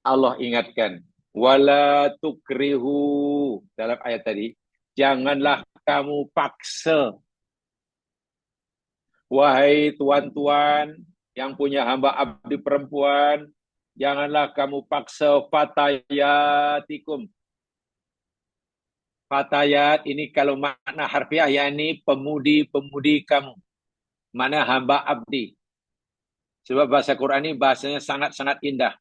Allah ingatkan, wala tukrihu, dalam ayat tadi, janganlah kamu paksa. Wahai tuan-tuan yang punya hamba abdi perempuan, janganlah kamu paksa fatayatikum. Fatayat ini kalau makna harfiah, yakni pemudi-pemudi kamu. Mana hamba abdi. Sebab bahasa Quran ini bahasanya sangat-sangat indah.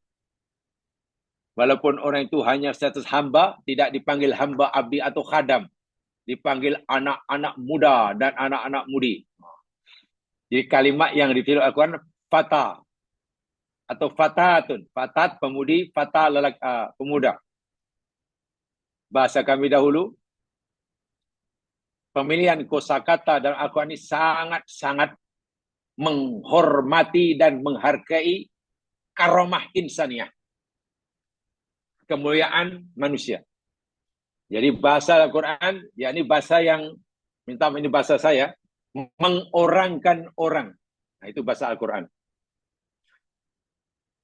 Walaupun orang itu hanya status hamba, tidak dipanggil hamba abdi atau khadam. Dipanggil anak-anak muda dan anak-anak mudi. Jadi kalimat yang ditiru Al-Quran, fata. Atau fatatun. Fatat, pemudi, fata, pemuda. Bahasa kami dahulu, pemilihan kosakata dalam Al-Quran ini sangat-sangat menghormati dan menghargai karomah insaniyah. Kemuliaan manusia. Jadi bahasa Al-Quran, yakni bahasa yang, minta ini bahasa saya, mengorangkan orang. Nah, itu bahasa Al-Quran.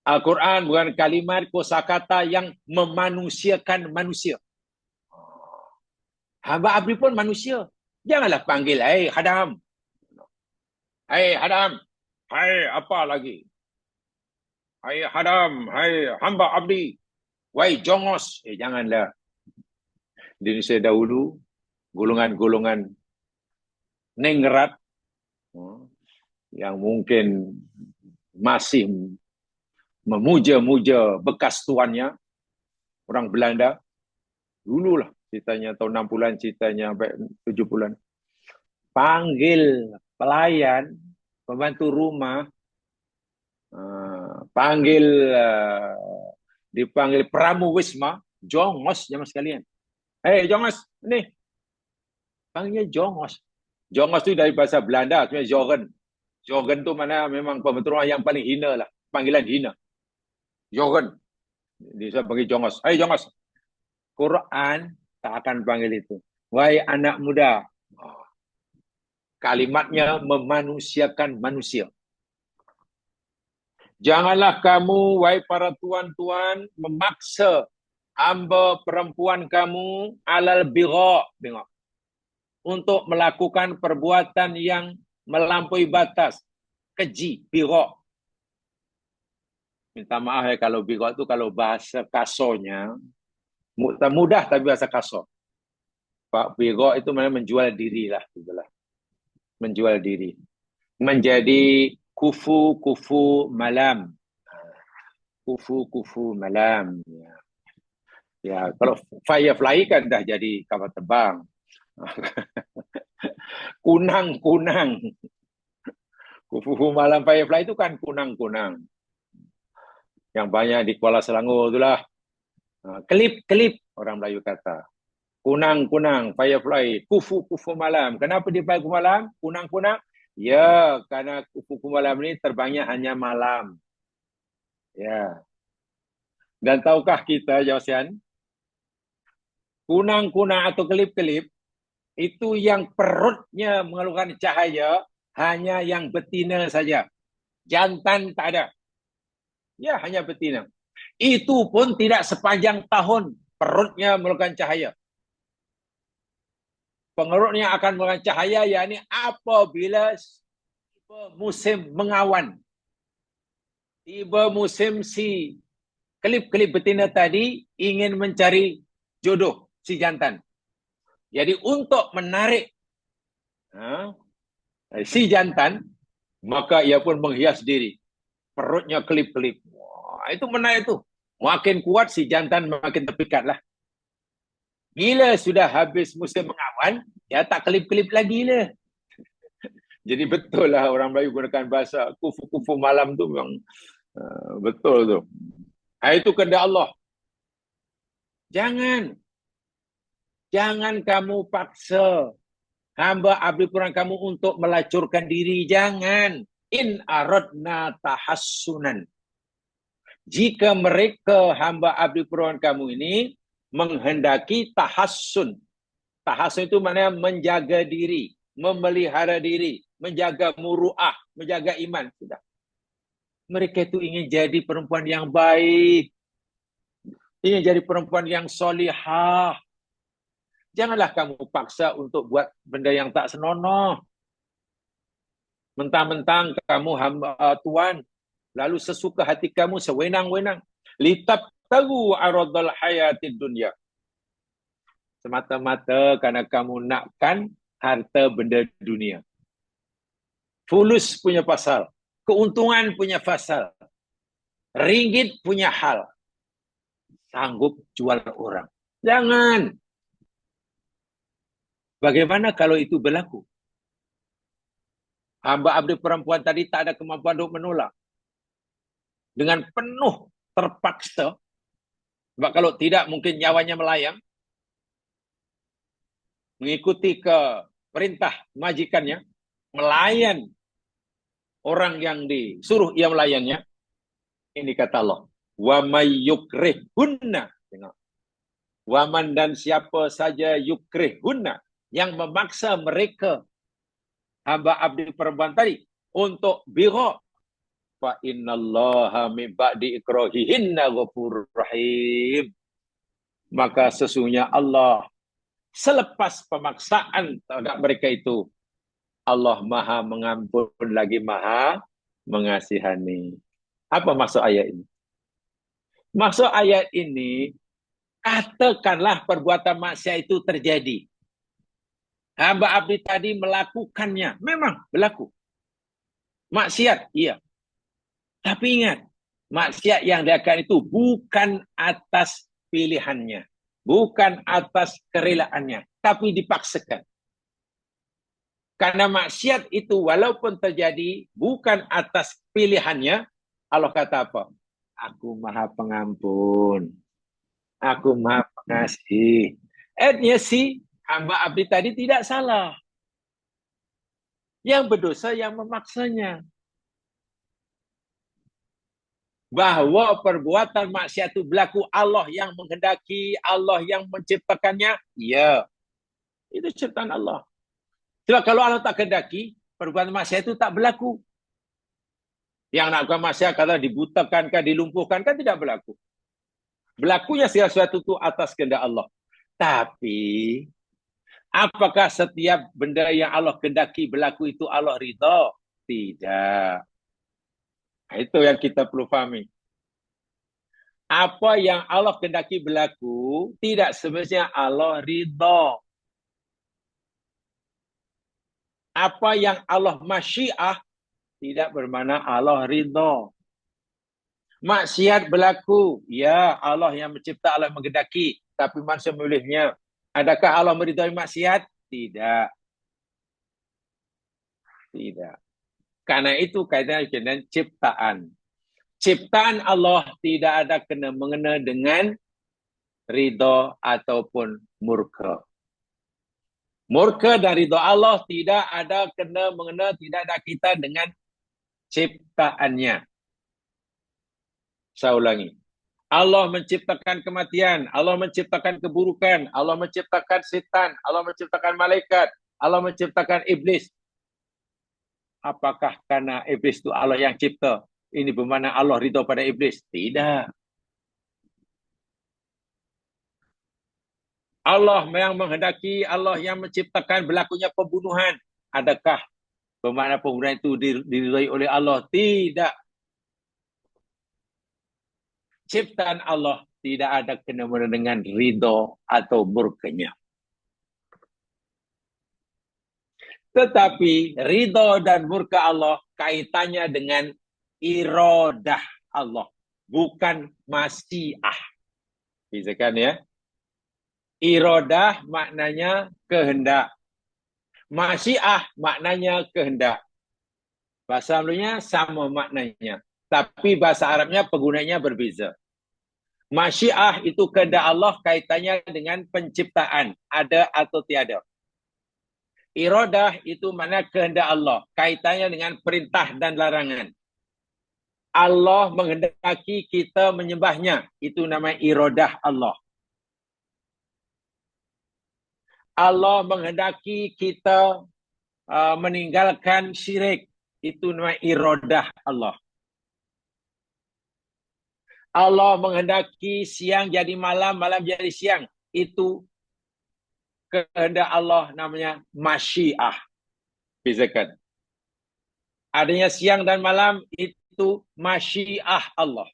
Al-Quran bukan kalimat kosakata yang memanusiakan manusia. Hamba abdi pun manusia. Janganlah panggil, hey Hadam. Hey Hadam. Hai apa lagi? Hai hadam, hai hamba abdi, wahai jongos. Janganlah. Di Indonesia dahulu, golongan-golongan ningrat yang mungkin masih memuja-muja bekas tuannya, orang Belanda, dululah ceritanya tahun 60-an, ceritanya sampai 70-an. Panggil pelayan, pembantu rumah, panggil dipanggil pramu wisma, jongos jamaah sekalian. Hei jongos, nih panggilnya jongos. Jongos itu dari bahasa Belanda, sebenarnya jogen. Jogen itu mana memang pembantu rumah yang paling hina lah, panggilan hina. Jogen, dia panggil jongos. Hei jongos, Quran tak akan panggil itu. Wahai anak muda, kalimatnya memanusiakan manusia. Janganlah kamu, wahai para tuan-tuan, memaksa hamba perempuan kamu alal bigha, untuk melakukan perbuatan yang melampaui batas, keji, bigha. Minta maaf ya kalau bigha itu kalau bahasa kasonya, mudah tapi bahasa kasar. Pak bigha itu mana menjual diri lah, itulah. Menjual diri. Menjadi kufu-kufu malam. Kufu-kufu malam. Ya, kalau firefly kan dah jadi kapal terbang. Kunang-kunang. Kufu-kufu malam firefly itu kan kunang-kunang. Yang banyak di Kuala Selangor itulah. Kelip-kelip orang Melayu kata. Kunang-kunang, firefly, kufu-kufu malam. Kenapa dia panggil malam? Kunang-kunang? Ya, karena kufu-kufu malam ini terbangnya hanya malam. Ya. Dan tahukah kita, Josian, kunang-kunang atau kelip-kelip itu yang perutnya mengeluarkan cahaya hanya yang betina saja. Jantan tak ada. Ya, hanya betina. Itu pun tidak sepanjang tahun perutnya mengeluarkan cahaya. Pengerutnya akan mengeluarkan cahaya, yakni apabila musim mengawan. Tiba musim si kelip-kelip betina tadi ingin mencari jodoh si jantan. Jadi untuk menarik si jantan, maka ia pun menghias diri. Perutnya kelip-kelip. Wah, itu menarik itu. Makin kuat si jantan makin terpikat lah. Bila sudah habis musim mengawan, ya tak kelip-kelip lagi lah. Jadi betul lah orang Melayu gunakan bahasa kufu-kufu malam tu memang betul tu. Itu kehendak Allah. Jangan kamu paksa hamba abdi Quran kamu untuk melacurkan diri. Jangan. In aradna tahassunan. Jika mereka hamba abdi Quran kamu ini menghendaki tahassun. Tahassun itu maknanya menjaga diri, memelihara diri, menjaga muru'ah, menjaga iman. Sudah. Mereka itu ingin jadi perempuan yang baik, ingin jadi perempuan yang solihah. Janganlah kamu paksa untuk buat benda yang tak senonoh. Mentang-mentang kamu hamba Tuhan, lalu sesuka hati kamu sewenang-wenang. Litabtagu aradal hayatid dunya. Semata-mata karena kamu nakkan harta benda dunia. Fulus punya pasal, keuntungan punya pasal, ringgit punya hal. Sanggup jual orang. Jangan. Bagaimana kalau itu berlaku? Hamba abdi perempuan tadi tak ada kemampuan untuk menolak. Dengan penuh terpaksa. Sebab kalau tidak mungkin nyawanya melayang. Mengikuti ke perintah majikannya. Melayan orang yang disuruh ia melayannya. Ini kata Allah. Wa may yukrihunna. Waman dan siapa saja yukrihunna. Yang memaksa mereka hamba abdi perempuan tadi untuk bigha, fa innallaha min ba'di ikrahihinna ghafurur rahim. Maka sesungguhnya Allah selepas pemaksaan terhadap mereka itu, Allah Maha mengampun lagi Maha mengasihani. Apa maksud ayat ini? Maksud ayat ini, katakanlah perbuatan maksiat itu terjadi. Hamba abdi tadi melakukannya. Memang berlaku. Maksiat, iya. Tapi ingat, maksiat yang dilakukan itu bukan atas pilihannya. Bukan atas kerelaannya. Tapi dipaksakan. Karena maksiat itu walaupun terjadi bukan atas pilihannya, Allah kata apa? Aku maha pengampun. Aku maha pengasih. Artinya si hamba abdi tadi tidak salah. Yang berdosa yang memaksanya. Bahwa perbuatan maksiat itu berlaku Allah yang menghendaki, Allah yang menciptakannya. Ya, itu ciptaan Allah. Sebab kalau Allah tak kehendaki, perbuatan maksiat itu tak berlaku. Yang nak bukan maksiat kalau dibutakan, dilumpuhkan, kan tidak berlaku. Berlakunya segala sesuatu itu atas kehendak Allah. Tapi, apakah setiap benda yang Allah kehendaki berlaku itu Allah ridha? Tidak. Itu yang kita perlu fahami. Apa yang Allah kehendaki berlaku, tidak semestinya Allah ridha. Apa yang Allah masyiah, tidak bermakna Allah ridha. Maksiat berlaku, ya Allah yang mencipta, Allah yang menghendaki, tapi manusia memilihnya. Adakah Allah meridai maksiat? Tidak. Tidak. Karena itu kaitannya dengan ciptaan. Ciptaan Allah tidak ada kena mengena dengan ridha ataupun murka. Murka dan ridha Allah tidak ada kena mengena, tidak ada kita dengan ciptaannya. Saya ulangi. Allah menciptakan kematian, Allah menciptakan keburukan, Allah menciptakan setan, Allah menciptakan malaikat, Allah menciptakan iblis. Apakah karena iblis itu Allah yang cipta? Ini bermakna Allah ridha pada iblis? Tidak. Allah yang menghendaki, Allah yang menciptakan berlakunya pembunuhan. Adakah bermakna pembunuhan itu diridhai oleh Allah? Tidak. Ciptaan Allah tidak ada kena-mena dengan ridha atau murkanya. Tetapi ridha dan murka Allah kaitannya dengan iradah Allah, bukan masyiah. Bisa kan ya? Iradah maknanya kehendak. Masyiah maknanya kehendak. Bahasa Melayunya sama maknanya. Tapi bahasa Arabnya penggunanya berbeza. Masyiah itu kehendak Allah kaitannya dengan penciptaan. Ada atau tiada. Iradah itu makna kehendak Allah. Kaitannya dengan perintah dan larangan. Allah menghendaki kita menyembahnya. Itu namanya iradah Allah. Allah menghendaki kita meninggalkan syirik. Itu namanya iradah Allah. Allah menghendaki siang jadi malam, malam jadi siang. Itu kehendak Allah namanya masyiah. Bezakan. Adanya siang dan malam itu masyiah Allah.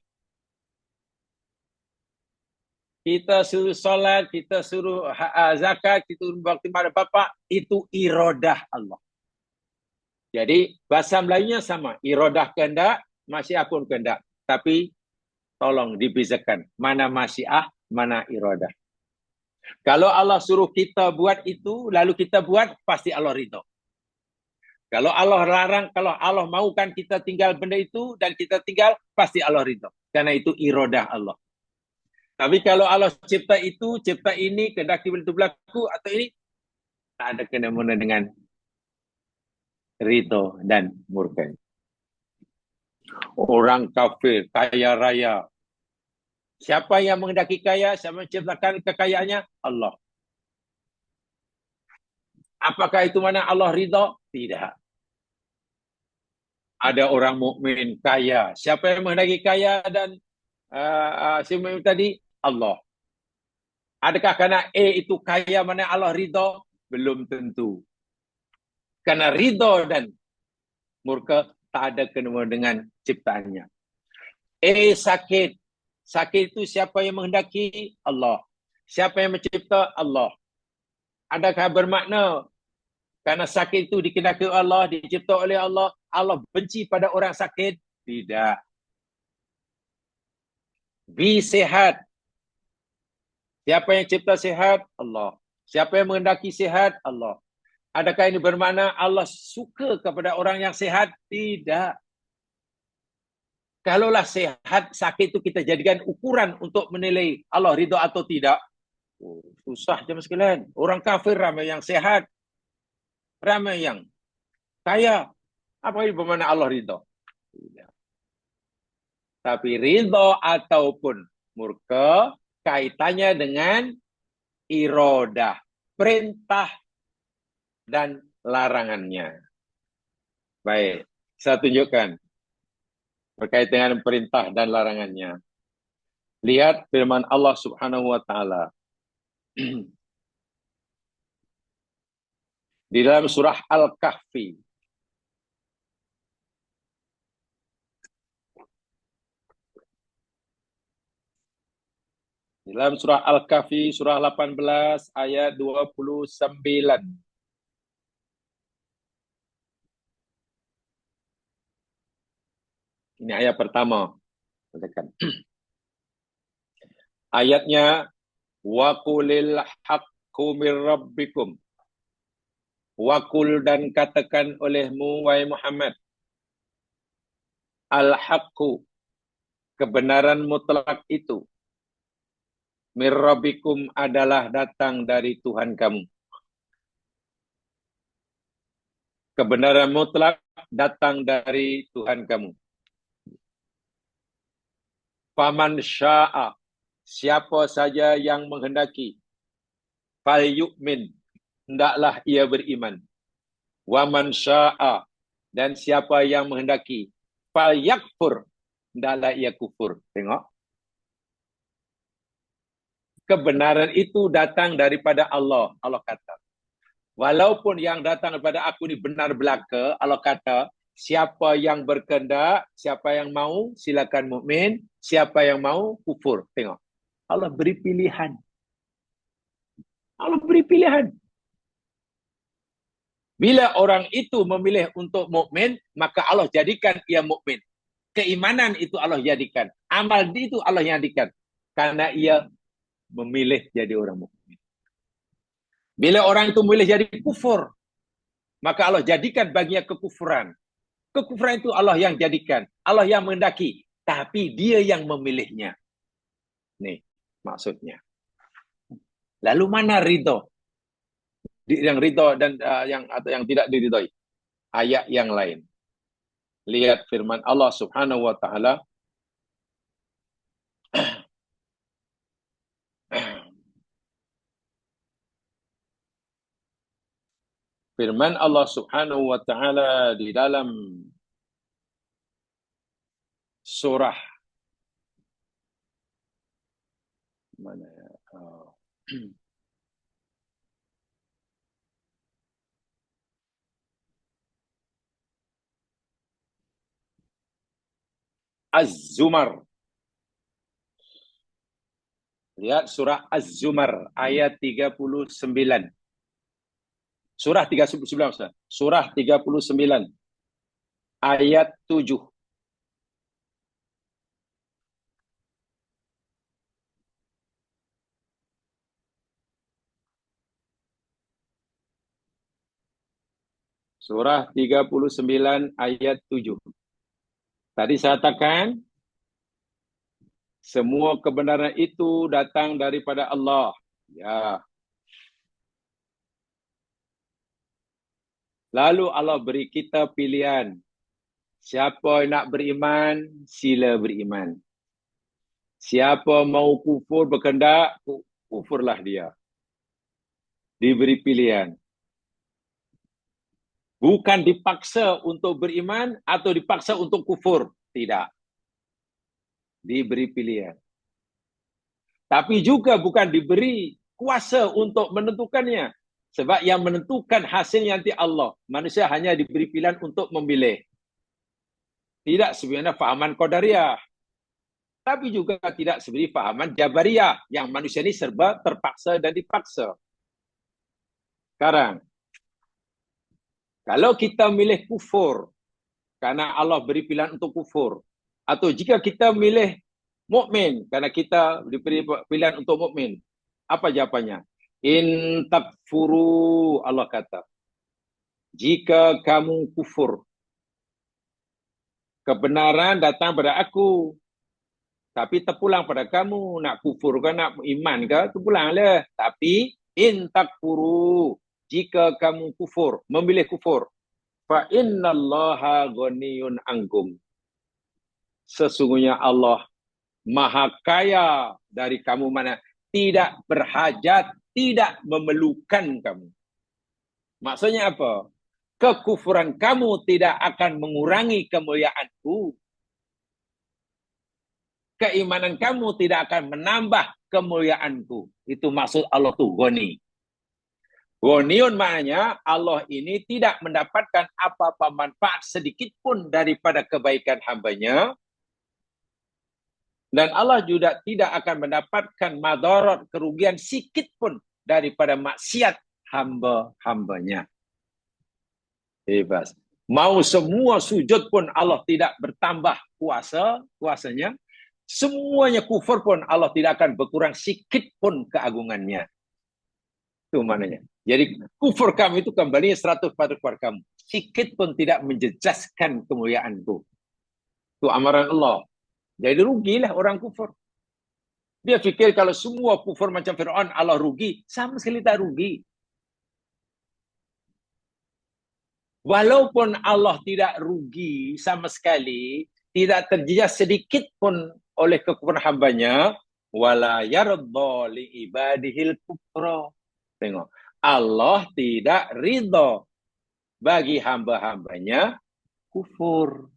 Kita suruh solat, kita suruh zakat, kita suruh bakti pada bapa, itu iradah Allah. Jadi bahasa Melayunya sama, iradah kehendak, masyiah pun kehendak. Tapi tolong dibezakan, mana masyiah, mana iradah. Kalau Allah suruh kita buat itu, lalu kita buat, pasti Allah ridha. Kalau Allah larang, kalau Allah maukan kita tinggal benda itu, dan kita tinggal, pasti Allah ridha. Karena itu iradah Allah. Tapi kalau Allah cipta itu, cipta ini, kehendaki itu berlaku, atau ini, tak ada kena-mena dengan ridha dan murka. Orang kafir, kaya raya. Siapa yang menghendaki kaya? Siapa menciptakan kekayaannya? Allah. Apakah itu mana Allah ridha? Tidak. Ada orang mukmin kaya. Siapa yang menghendaki kaya dan si mukmin tadi? Allah. Adakah karena itu kaya mana Allah ridha? Belum tentu. Karena ridha dan murka tak ada kena dengan ciptaannya. Sakit. Sakit itu siapa yang menghendaki? Allah. Siapa yang mencipta? Allah. Adakah bermakna karena sakit itu dikehendaki Allah, dicipta oleh Allah, Allah benci pada orang sakit? Tidak. Sehat. Siapa yang cipta sehat? Allah. Siapa yang menghendaki sehat? Allah. Adakah ini bermakna Allah suka kepada orang yang sehat? Tidak. Kalaulah sehat, sakit itu kita jadikan ukuran untuk menilai Allah ridha atau tidak. Susah jemaah sekalian. Orang kafir ramai yang sehat, ramai yang kaya. Apa ini bermakna Allah ridha? Tidak. Tapi ridha ataupun murka kaitannya dengan iradah, perintah dan larangannya. Baik, saya tunjukkan berkaitan dengan perintah dan larangannya. Lihat firman Allah Subhanahu wa taala di dalam surah Al-Kahfi. Di dalam surah Al-Kahfi surah 18 ayat 29. Ini ayat pertama. Ayatnya wa qulil haqqu mir rabbikum. Wa qul dan katakan olehmu wahai Muhammad, al-haqqu kebenaran mutlak itu mir rabbikum adalah datang dari Tuhan kamu. Kebenaran mutlak datang dari Tuhan kamu. Faman sya'a, siapa saja yang menghendaki, fal yu'min, hendaklah ia beriman. Waman sya'a, dan siapa yang menghendaki, fal yakfur, hendaklah ia kufur. Tengok. Kebenaran itu datang daripada Allah. Allah kata, walaupun yang datang daripada aku ini benar belaka, Allah kata, siapa yang berkehendak, siapa yang mau, silakan mukmin. Siapa yang mau, kufur. Tengok. Allah beri pilihan. Allah beri pilihan. Bila orang itu memilih untuk mukmin, maka Allah jadikan ia mukmin. Keimanan itu Allah jadikan. Amal itu Allah jadikan. Karena ia memilih jadi orang mukmin. Bila orang itu memilih jadi kufur, maka Allah jadikan baginya kekufuran. Kekufuran itu Allah yang jadikan. Allah yang menghendaki. Tapi dia yang memilihnya. Nih maksudnya. Lalu mana ridho? Yang ridho dan yang tidak diridhoi. Ayat yang lain. Lihat firman Allah Subhanahu wa taala. Firman Allah Subhanahu wa taala di dalam surah mana ya? Az-Zumar. Lihat surah Az-Zumar ayat 39. Surah 39. Surah 39 ayat 7. Surah 39 ayat 7. Tadi saya katakan, semua kebenaran itu datang daripada Allah. Ya. Lalu Allah beri kita pilihan. Siapa nak beriman, sila beriman. Siapa mau kufur berkehendak, kufurlah dia. Diberi pilihan. Bukan dipaksa untuk beriman atau dipaksa untuk kufur. Tidak. Diberi pilihan. Tapi juga bukan diberi kuasa untuk menentukannya. Sebab yang menentukan hasilnya nanti Allah. Manusia hanya diberi pilihan untuk memilih. Tidak sebenarnya fahaman Qadariyah. Tapi juga tidak seperti fahaman Jabariyah. Yang manusia ini serba terpaksa dan dipaksa. Sekarang, kalau kita milih kufur, karena Allah beri pilihan untuk kufur. Atau jika kita milih mukmin, karena kita diberi pilihan untuk mukmin, apa jawabannya? In takfuru, Allah kata. Jika kamu kufur, kebenaran datang pada aku, tapi terpulang pada kamu. Nak kufur ke, nak iman ke, terpulanglah. Tapi in takfuru, jika kamu kufur, memilih kufur, fa innallaha ghaniyun ankum. Sesungguhnya Allah maha kaya dari kamu, mana tidak berhajat, tidak memerlukan kamu. Maksudnya apa? Kekufuran kamu tidak akan mengurangi kemuliaanku. Keimanan kamu tidak akan menambah kemuliaanku. Itu maksud Allah tuh Ghani. Ghaniun maknanya Allah ini tidak mendapatkan apa-apa manfaat sedikit pun daripada kebaikan hambanya. Dan Allah juga tidak akan mendapatkan madarat, kerugian sikit pun daripada maksiat hamba-hambanya. Bebas. Mau semua sujud pun Allah tidak bertambah kuasanya. Semuanya kufur pun Allah tidak akan berkurang sikit pun keagungannya. Itu maknanya. Jadi kufur kamu itu kembali 100 pada kufur kamu. Sikit pun tidak menjejaskan kemuliaanku. Itu amaran Allah. Jadi rugilah orang kufur. Dia fikir kalau semua kufur macam Fir'aun Allah rugi. Sama sekali tak rugi. Walaupun Allah tidak rugi sama sekali, tidak terjejas sedikit pun oleh kekufuran hambanya, wala yardha li ibadihil kufra. Tengok, Allah tidak ridha bagi hamba-hambanya kufur.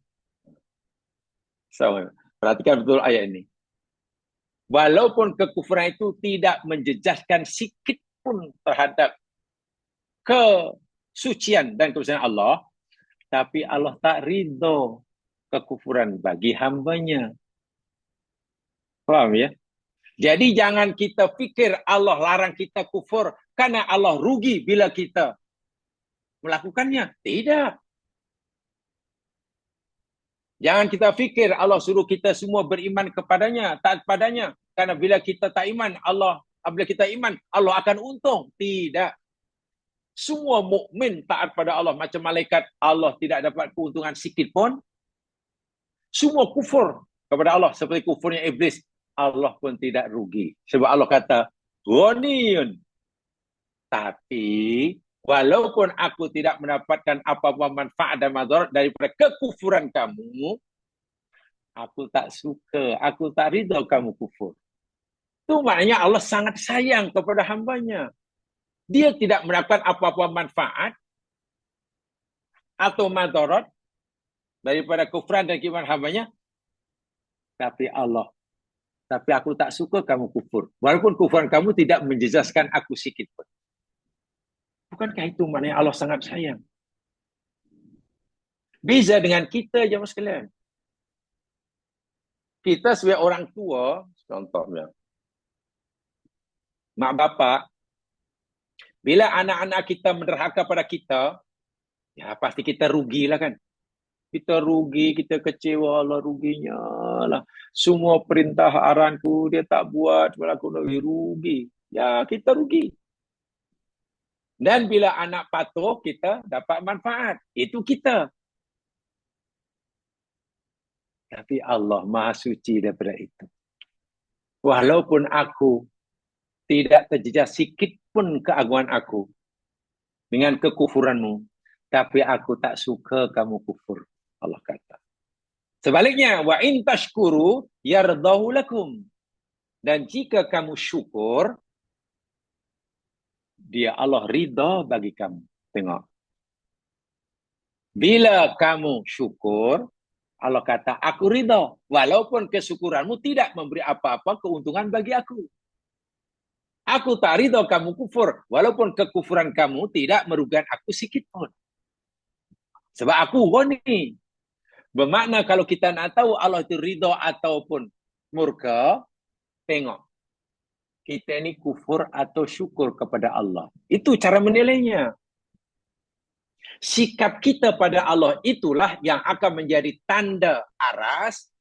So, perhatikan betul ayat ini. Walaupun kekufuran itu tidak menjejaskan sikit pun terhadap kesucian dan kebesaran Allah, tapi Allah tak ridho kekufuran bagi hambanya. Paham ya? Jadi jangan kita fikir Allah larang kita kufur karena Allah rugi bila kita melakukannya. Tidak. Jangan kita fikir Allah suruh kita semua beriman kepadanya, taat padanya. Karena bila kita tak iman, bila kita iman, Allah akan untung. Tidak. Semua mukmin taat pada Allah macam malaikat, Allah tidak dapat keuntungan sikit pun. Semua kufur kepada Allah seperti kufurnya iblis, Allah pun tidak rugi. Sebab Allah kata, Ghaniyun. Tapi walaupun aku tidak mendapatkan apa-apa manfaat dan madarat daripada kekufuran kamu, aku tak suka, aku tak ridha kamu kufur. Itu maknanya Allah sangat sayang kepada hambanya. Dia tidak mendapatkan apa-apa manfaat atau madarat daripada kufuran dan keimanan hambanya. Tapi aku tak suka kamu kufur. Walaupun kufuran kamu tidak menjejaskan aku sikit pun. Bukankah itu maknanya Allah sangat sayang? Beza dengan kita jemaah sekalian. Kita sebagai orang tua, contohnya, mak bapak, bila anak-anak kita menderhaka pada kita, ya pasti kita rugilah kan. Kita rugi, kita kecewa lah, ruginya lah. Semua perintah aranku dia tak buat, malah aku rugi. Ya kita rugi. Dan bila anak patuh, kita dapat manfaat. Itu kita. Tapi Allah Maha Suci daripada itu. Walaupun aku tidak terjejas sikit pun keagungan aku dengan kekufuranmu, tapi aku tak suka kamu kufur. Allah kata. Sebaliknya, wa in tashkuru yardahu lakum. Dan jika kamu syukur, dia Allah ridha bagi kamu. Tengok. Bila kamu syukur, Allah kata, aku ridha. Walaupun kesyukuranmu tidak memberi apa-apa keuntungan bagi aku. Aku tak ridha kamu kufur. Walaupun kekufuran kamu tidak merugikan aku sikit pun. Sebab aku Ghani. Bermakna kalau kita nak tahu Allah itu ridha ataupun murka, tengok kita ini kufur atau syukur kepada Allah. Itu cara menilainya. Sikap kita pada Allah itulah yang akan menjadi tanda aras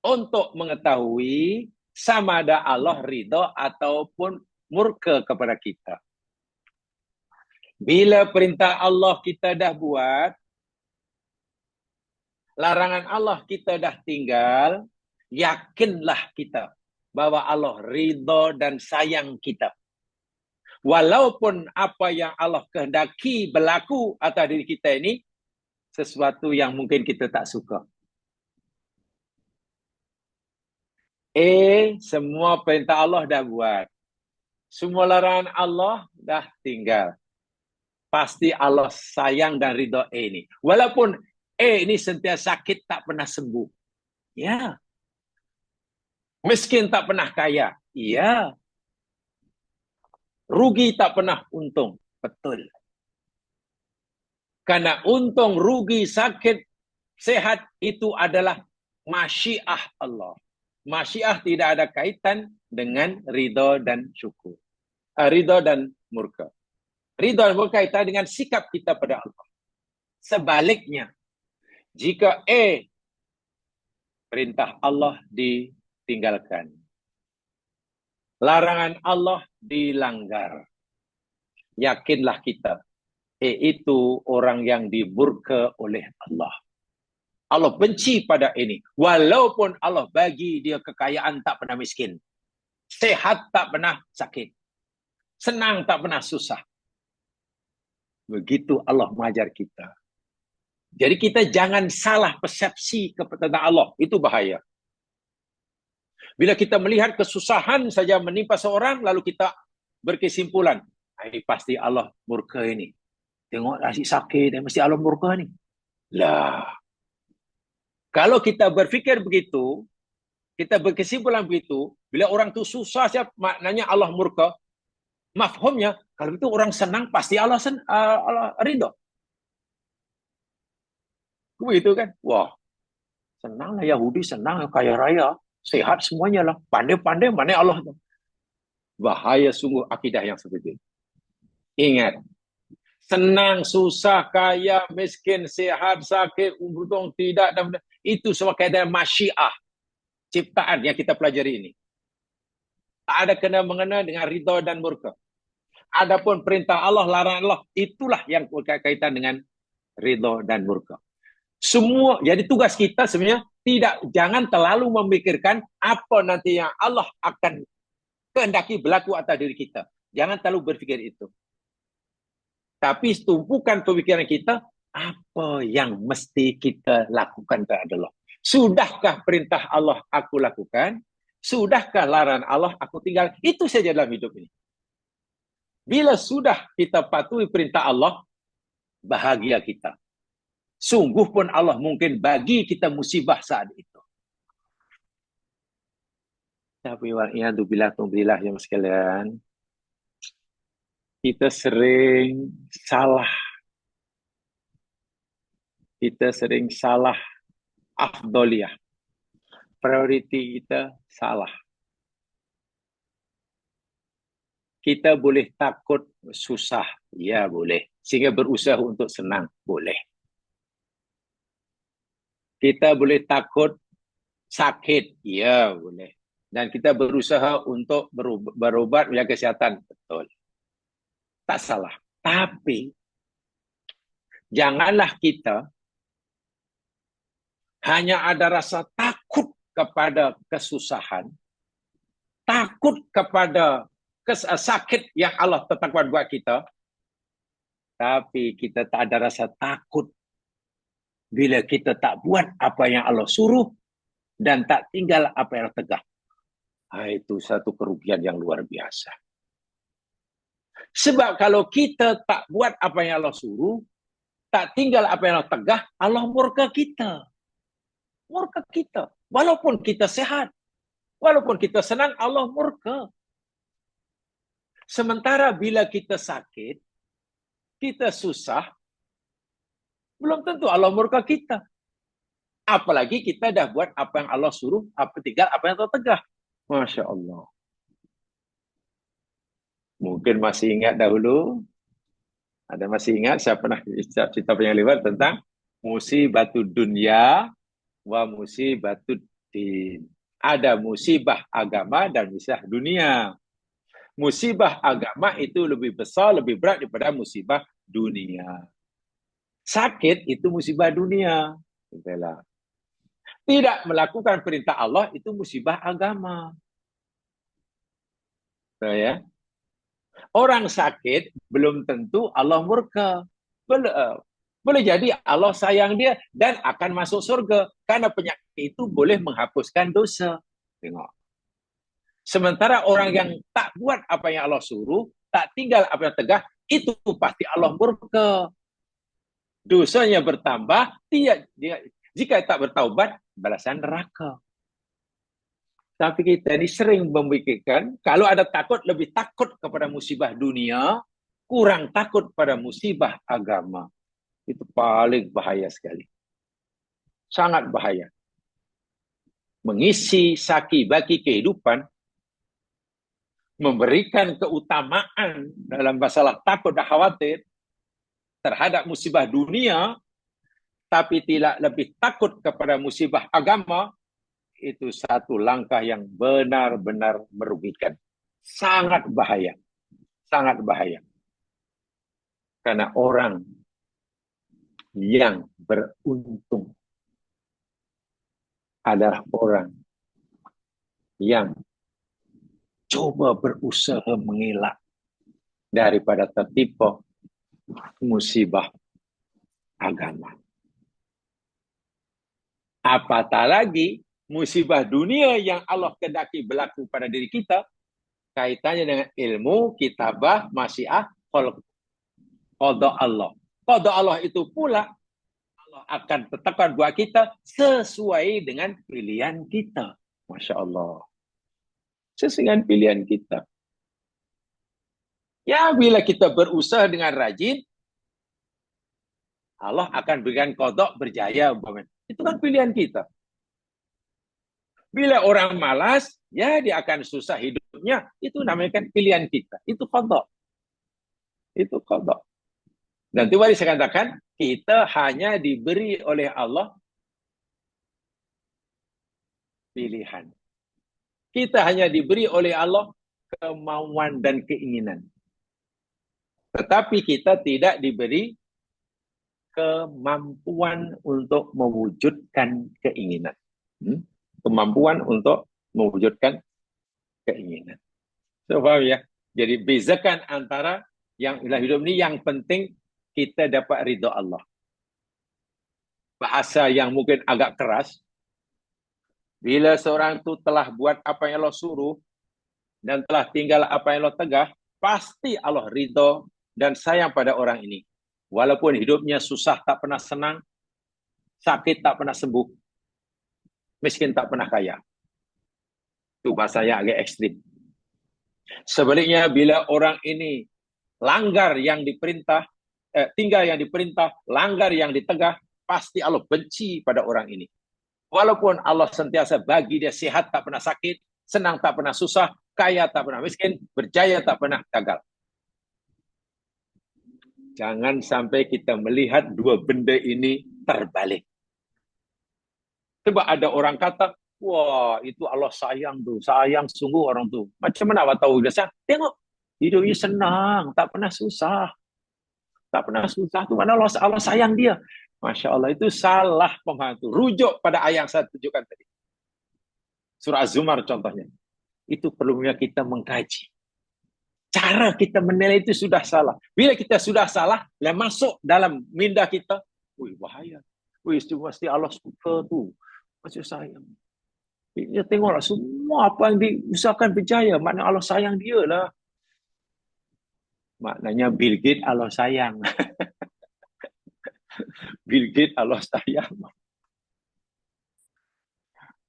untuk mengetahui sama ada Allah ridha ataupun murka kepada kita. Bila perintah Allah kita dah buat, larangan Allah kita dah tinggal, yakinlah kita bahwa Allah ridha dan sayang kita. Walaupun apa yang Allah kehendaki berlaku atas diri kita ini sesuatu yang mungkin kita tak suka. Semua perintah Allah dah buat. Semua larangan Allah dah tinggal. Pasti Allah sayang dan ridha ini. Walaupun ini sentiasa sakit tak pernah sembuh. Ya. Miskin tak pernah kaya. Ya. Rugi tak pernah untung. Betul. Karena untung, rugi, sakit, sehat itu adalah masyiah Allah. Masyiah tidak ada kaitan dengan ridha dan syukur. Ridha dan murka. Ridha dan murka kaitan dengan sikap kita pada Allah. Sebaliknya, jika perintah Allah ditinggalkan, larangan Allah dilanggar, yakinlah kita, itu orang yang dimurka oleh Allah. Allah benci pada ini. Walaupun Allah bagi dia kekayaan tak pernah miskin. Sehat tak pernah sakit. Senang tak pernah susah. Begitu Allah mengajar kita. Jadi kita jangan salah persepsi kepada Allah. Itu bahaya. Bila kita melihat kesusahan saja menimpa seorang, lalu kita berkesimpulan, ini pasti Allah murka ini. Tengok asyik sakit, mesti Allah murka ni. Lah. Kalau kita berfikir begitu, kita berkesimpulan begitu, bila orang tu susah siapa maknanya Allah murka, mafhumnya kalau itu orang senang pasti Allah ridha. Begitu kan? Wah. Senanglah Yahudi, senang kaya raya, sehat semuanya lah. Pandai-pandai mana Allah tu. Bahaya sungguh akidah yang seperti itu. Ingat, senang, susah, kaya, miskin, sehat, sakit, untung, tidak, dan itu semua kaitan masyiah. Ciptaan yang kita pelajari ini. Tak ada kena-mengena dengan ridha dan murka. Adapun perintah Allah, larangan Allah, itulah yang berkaitan dengan ridha dan murka. Semua, jadi tugas kita sebenarnya jangan terlalu memikirkan apa nanti yang Allah akan kehendaki berlaku atas diri kita. Jangan terlalu berfikir itu. Tapi tumpukan pemikiran kita, apa yang mesti kita lakukan kepada Allah. Sudahkah perintah Allah aku lakukan? Sudahkah larangan Allah aku tinggal? Itu saja dalam hidup ini. Bila sudah kita patuhi perintah Allah, bahagia kita. Sungguh pun Allah mungkin bagi kita musibah saat itu. Tapi wa'iyadzubillah yang sekalian, kita sering salah. Kita sering salah afdoliyah. Prioriti kita salah. Kita boleh takut susah. Ya, boleh. Sehingga berusaha untuk senang. Boleh. Kita boleh takut sakit. Ya, boleh. Dan kita berusaha untuk berobat menjaga kesihatan. Betul. Tak salah. Tapi, janganlah kita hanya ada rasa takut kepada kesusahan, takut kepada sakit yang Allah tetapkan buat kita, tapi kita tak ada rasa takut bila kita tak buat apa yang Allah suruh dan tak tinggal apa yang Allah tegah. Itu satu kerugian yang luar biasa. Sebab kalau kita tak buat apa yang Allah suruh, tak tinggal apa yang Allah tegah, Allah murka kita. Murka kita. Walaupun kita sehat, walaupun kita senang, Allah murka. Sementara bila kita sakit, kita susah, Belum tentu Allah murka kita. Apalagi kita dah buat apa yang Allah suruh, tinggal apa yang Allah tegah. Masya Allah. Mungkin masih ingat dahulu, ada masih ingat saya pernah cerita yang lewat tentang musibatu dunia wa musibatu din. Ada musibah agama dan musibah dunia. Musibah agama itu lebih besar, lebih berat daripada musibah dunia. Sakit itu musibah dunia. Tidak melakukan perintah Allah itu musibah agama. So, ya. Orang sakit belum tentu Allah murka. Boleh jadi Allah sayang dia dan akan masuk surga. Karena penyakit itu boleh menghapuskan dosa. Tengok. Sementara orang yang tak buat apa yang Allah suruh, tak tinggal apa yang tegah, itu pasti Allah murka. Dosanya bertambah, jika tak bertaubat, balasan neraka. Tapi kita ini sering memikirkan, kalau ada takut, lebih takut kepada musibah dunia, kurang takut pada musibah agama. Itu paling bahaya sekali. Sangat bahaya. Mengisi saki baki kehidupan, memberikan keutamaan dalam masalah takut dan khawatir terhadap musibah dunia, tapi tidak lebih takut kepada musibah agama, itu satu langkah yang benar-benar merugikan. Sangat bahaya. Sangat bahaya. Karena orang yang beruntung adalah orang yang coba berusaha mengelak daripada tertimpa musibah agama. Apatah lagi musibah dunia yang Allah kehendaki berlaku pada diri kita, kaitannya dengan ilmu, kitabah, masyiah, qada Allah. Qada Allah itu pula Allah akan tetapkan buat kita sesuai dengan pilihan kita. Masya Allah. Sesuai dengan pilihan kita. Ya, bila kita berusaha dengan rajin, Allah akan berikan qada berjaya. Itu kan pilihan kita. Bila orang malas, ya dia akan susah hidupnya. Itu namanya kan pilihan kita. Itu qada. Itu qada. Dan itu tadi saya katakan, kita hanya diberi oleh Allah pilihan. Kita hanya diberi oleh Allah kemauan dan keinginan. Tetapi kita tidak diberi kemampuan untuk mewujudkan keinginan. Kemampuan untuk mewujudkan keinginan. So, paham ya? Jadi bezakan antara yang hidup ini, yang penting kita dapat ridha Allah. Bahasa yang mungkin agak keras, bila seorang itu telah buat apa yang Allah suruh dan telah tinggal apa yang Allah tegah, pasti Allah ridha dan sayang pada orang ini. Walaupun hidupnya susah, tak pernah senang, sakit tak pernah sembuh, miskin tak pernah kaya. Itu bahasa yang agak ekstrim. Sebaliknya, bila orang ini langgar yang diperintah, tinggal yang diperintah, langgar yang ditegah, pasti Allah benci pada orang ini. Walaupun Allah sentiasa bagi dia sehat, tak pernah sakit, senang tak pernah susah, kaya tak pernah miskin, berjaya tak pernah gagal. Jangan sampai kita melihat dua benda ini terbalik. Coba ada orang kata, wah itu Allah sayang tuh, sayang sungguh orang tuh. Macam mana awak tahu dia sayang? Tengok, hidupnya senang, tak pernah susah. Tak pernah susah tuh, mana Allah sayang dia. Masya Allah, itu salah pemahaman. Rujuk pada ayat yang saya tunjukkan tadi. Surah Az-Zumar contohnya. Itu perlunya kita mengkaji. Cara kita menilai itu sudah salah. Bila kita sudah salah, dan masuk dalam minda kita, wih bahaya. Wih, itu mesti Allah suka tuh. Masih sayang. Ya, tengoklah semua apa yang diusahakan berjaya. Maknanya Allah sayang dia lah. Maknanya Bill Gates Allah sayang. Bill Gates Allah sayang.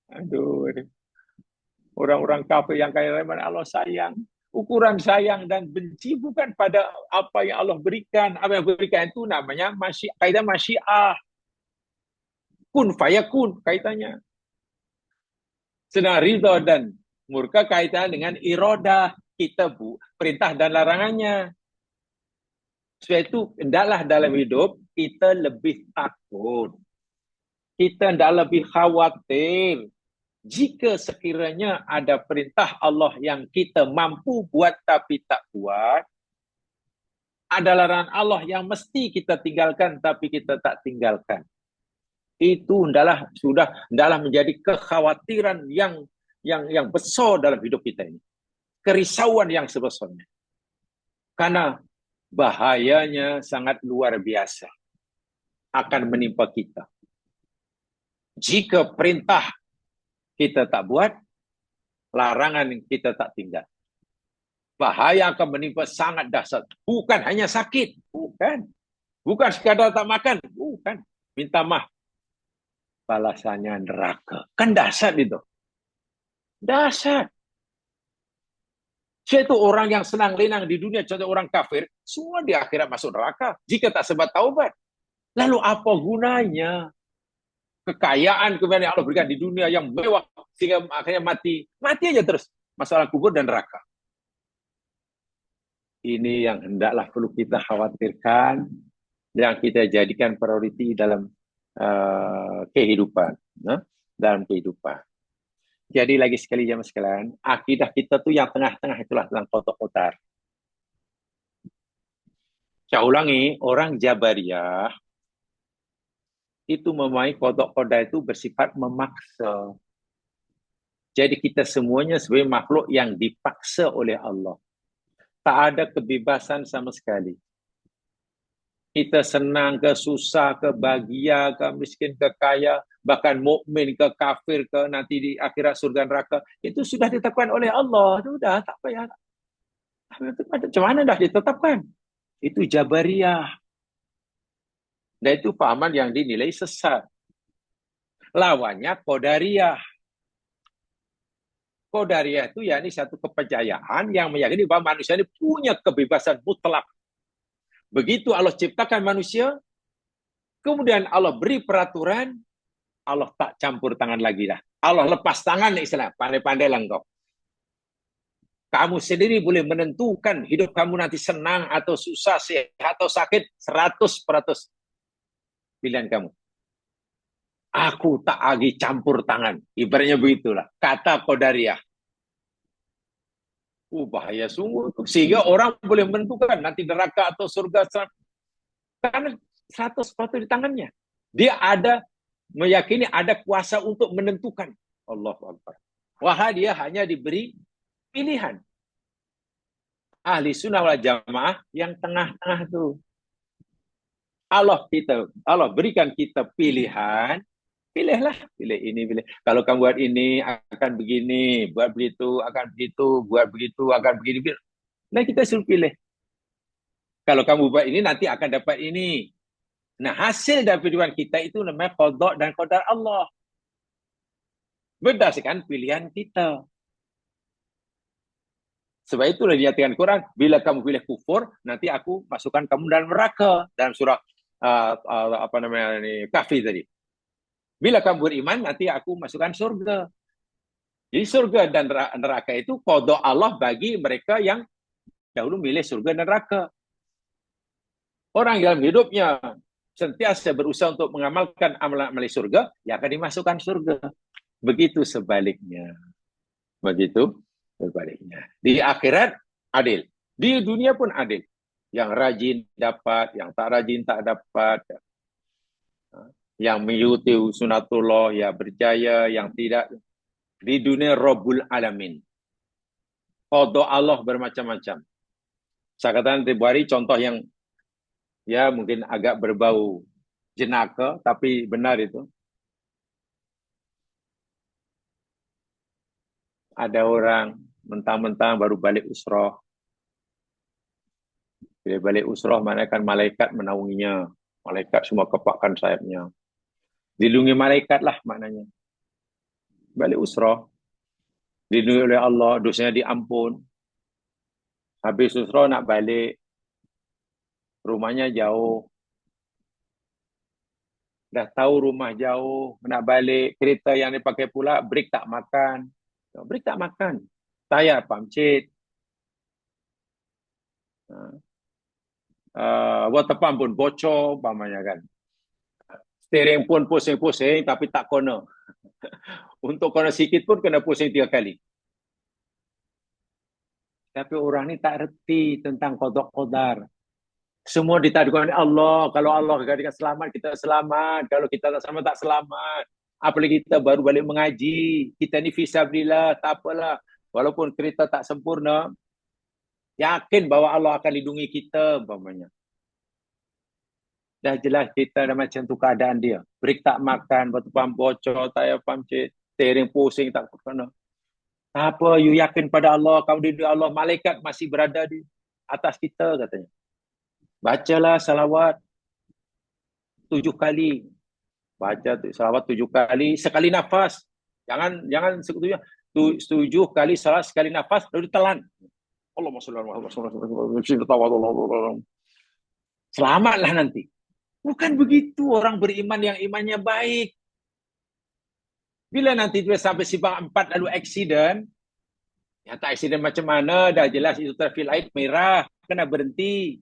Aduh. Orang-orang kafir yang kaya raya, Allah sayang. Ukuran sayang dan benci bukan pada apa yang Allah berikan. Apa yang berikan itu namanya kaidah masyiah. Kun fayakun kaitannya. Sedang ridha dan murka kaitan dengan iradah. Kita perintah dan larangannya. Sebab itu, hendaklah dalam hidup kita lebih takut. Kita hendaklah lebih khawatir. Jika sekiranya ada perintah Allah yang kita mampu buat tapi tak buat, ada larangan Allah yang mesti kita tinggalkan tapi kita tak tinggalkan. Itu hendaklah menjadi kekhawatiran yang besar dalam hidup kita ini. Kerisauan yang sebesarnya. Karena bahayanya sangat luar biasa akan menimpa kita. Jika perintah kita tak buat, larangan kita tak tinggal. Bahaya akan menimpa sangat dahsyat. Bukan hanya sakit. Bukan sekadar tak makan. Bukan. Minta maaf. Balasannya neraka. Kan dahsyat itu. Dahsyat. Itu orang yang senang lenang di dunia, contoh orang kafir, semua di akhirat masuk neraka. Jika tak sebab taubat. Lalu apa gunanya? Kekayaan kemudian yang Allah berikan di dunia yang mewah sehingga akhirnya mati aja terus, masalah kubur dan neraka. Ini yang hendaklah perlu kita khawatirkan, yang kita jadikan prioriti dalam kehidupan, dalam kehidupan. Jadi lagi sekali jemaah sekalian, akidah kita tuh yang tengah-tengah itulah dalam kotak-kotak. Saya ulangi, orang Jabariyah itu memahami kodok-koda itu bersifat memaksa. Jadi kita semuanya sebagai makhluk yang dipaksa oleh Allah. Tak ada kebebasan sama sekali. Kita senang ke, susah ke, bahagia ke, miskin ke, kaya, bahkan mukmin ke, kafir ke, nanti di akhirat surga neraka, itu sudah ditetapkan oleh Allah. Itu sudah, tak payah. Macam mana dah ditetapkan? Itu Jabariyah. Dan itu pahaman yang dinilai sesat. Lawannya Qadariyah. Qadariyah itu yakni satu kepercayaan yang meyakini bahwa manusia ini punya kebebasan mutlak. Begitu Allah ciptakan manusia, kemudian Allah beri peraturan, Allah tak campur tangan lagi dah. Allah lepas tangan, istilah pandai-pandailah engkau. Kamu sendiri boleh menentukan hidup kamu nanti senang atau susah, sehat atau sakit, 100% pilihan kamu. Aku tak lagi campur tangan. Ibaratnya begitulah. Kata Qadariyah. Bahaya sungguh. Sehingga orang boleh menentukan nanti neraka atau surga. Karena 100% di tangannya. Dia meyakini ada kuasa untuk menentukan. Allahu Akbar. Wah, dia hanya diberi pilihan. Ahli sunnah wal jamaah yang tengah-tengah tuh. Allah berikan kita pilihan, pilihlah, pilih ini, pilih. Kalau kamu buat ini akan begini, buat begitu akan begitu, buat begitu akan begini. Nah, kita suruh pilih. Kalau kamu buat ini nanti akan dapat ini. Nah, hasil dari pilihan kita itu namanya qada dan qadar Allah. Berdasarkan pilihan kita. Sebab itulah dinyatakan Quran, bila kamu pilih kufur, nanti aku masukkan kamu dalam neraka. Dalam surah Kahfi tadi. Bila kamu beriman, nanti aku masukkan surga. Jadi surga dan neraka itu qada Allah bagi mereka yang dahulu milih surga dan neraka. Orang dalam hidupnya sentiasa berusaha untuk mengamalkan amalan surga, ya akan dimasukkan surga. Begitu sebaliknya. Begitu sebaliknya. Di akhirat adil. Di dunia pun adil. Yang rajin dapat, yang tak rajin tak dapat. Yang mengikuti sunatullah ya berjaya, yang tidak. Di dunia Rabbul Alamin. Qada Allah bermacam-macam. Saya katakan hari contoh yang ya mungkin agak berbau jenaka, tapi benar itu. Ada orang mentang-mentang baru balik usrah. Bila balik usrah, mana kan malaikat menaunginya. Malaikat semua kepakkan sayapnya. Dilindungi malaikat lah maknanya. Balik usrah. Dilindungi oleh Allah, dosanya diampun. Habis susro nak balik, rumahnya jauh. Dah tahu rumah jauh, nak balik, kereta yang dipakai pula, break tak makan. Break tak makan. Tayar pamcit. Water pump pun bocor, umpamanya kan. Steering pun pusing-pusing, tapi tak kena. Untuk kena sikit pun kena pusing 3 kali. Tapi orang ni tak reti tentang qada qadar. Semua ditadukkan Allah. Kalau Allah katakan selamat, kita selamat. Kalau kita tak selamat, tak selamat. Apalagi kita baru balik mengaji. Kita ni fisabilillah, tak apalah. Walaupun kereta tak sempurna, yakin bahawa Allah akan lindungi kita, umpamanya. Dah jelas kita dah macam tu keadaan dia. Break tak makan, batu pam bocor, tayar pam steering pusing, tak kena. Apa, you yakin pada Allah, kau di Allah, malaikat masih berada di atas kita, katanya. Bacalah salawat 7 kali. Baca salawat 7 kali, sekali nafas. Jangan 7 kali salat, sekali nafas, lalu ditelan. Allahumma shalli ala Muhammad. Selamatlah nanti. Bukan begitu orang beriman yang imannya baik. Bila nanti dia sampai simpang 4 lalu aksiden, ya tak aksiden macam mana, dah jelas itu traffic light merah, kena berhenti.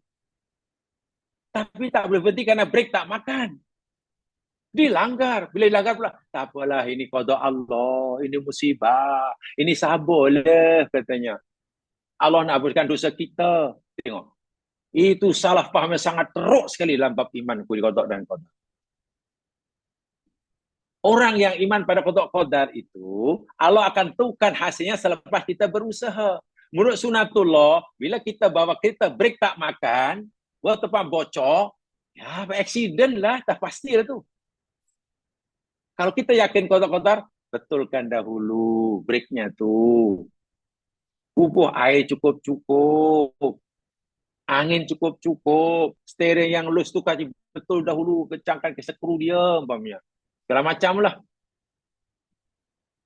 Tapi tak boleh berhenti kerana break tak makan. Dilanggar. Bila dilanggar pula, tak apalah, ini qada Allah, ini musibah, ini sabarlah, katanya. Allah nak hapuskan dosa kita. Tengok. Itu salah faham yang sangat teruk sekali dalam bab iman qada dan qadar. Orang yang iman pada qada qadar itu, Allah akan tentukan hasilnya selepas kita berusaha. Menurut sunatullah, bila kita bawa kereta break tak makan, water pump bocor, ya aksiden lah, dah pastilah tu. Kalau kita yakin qada qadar, betulkan dahulu breaknya tu. Bubuh air cukup-cukup. Angin cukup-cukup. Steering yang loose tu kaji betul dahulu, kencangkan ke skru dia, umpamanya. Segala macam lah.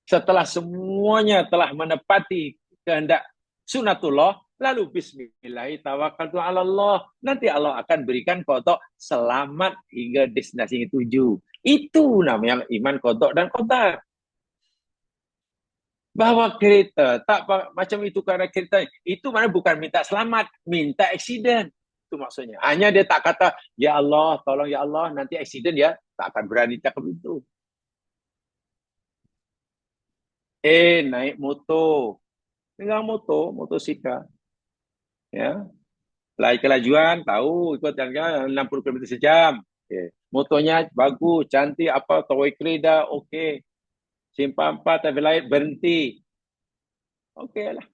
Setelah semuanya telah menepati kehendak sunatullah, lalu bismillahirrahmanirrahim. Nanti Allah akan berikan qada selamat hingga destinasi tuju. Itu namanya iman qada dan qadar. Bawa kereta, tak macam itu kerana kereta, itu mana bukan minta selamat, minta aksiden. Itu maksudnya. Hanya dia tak kata, ya Allah, tolong ya Allah, nanti aksiden ya, tak akan berani cakap itu. Naik motor. Dengan motosikal. Ya. Lari kelajuan, tahu, ikut yang 60 km sejam. Okay. Motornya bagus, cantik, apa, toy kereta, okey. Simpang 4, traffic light, berhenti. Okey lah.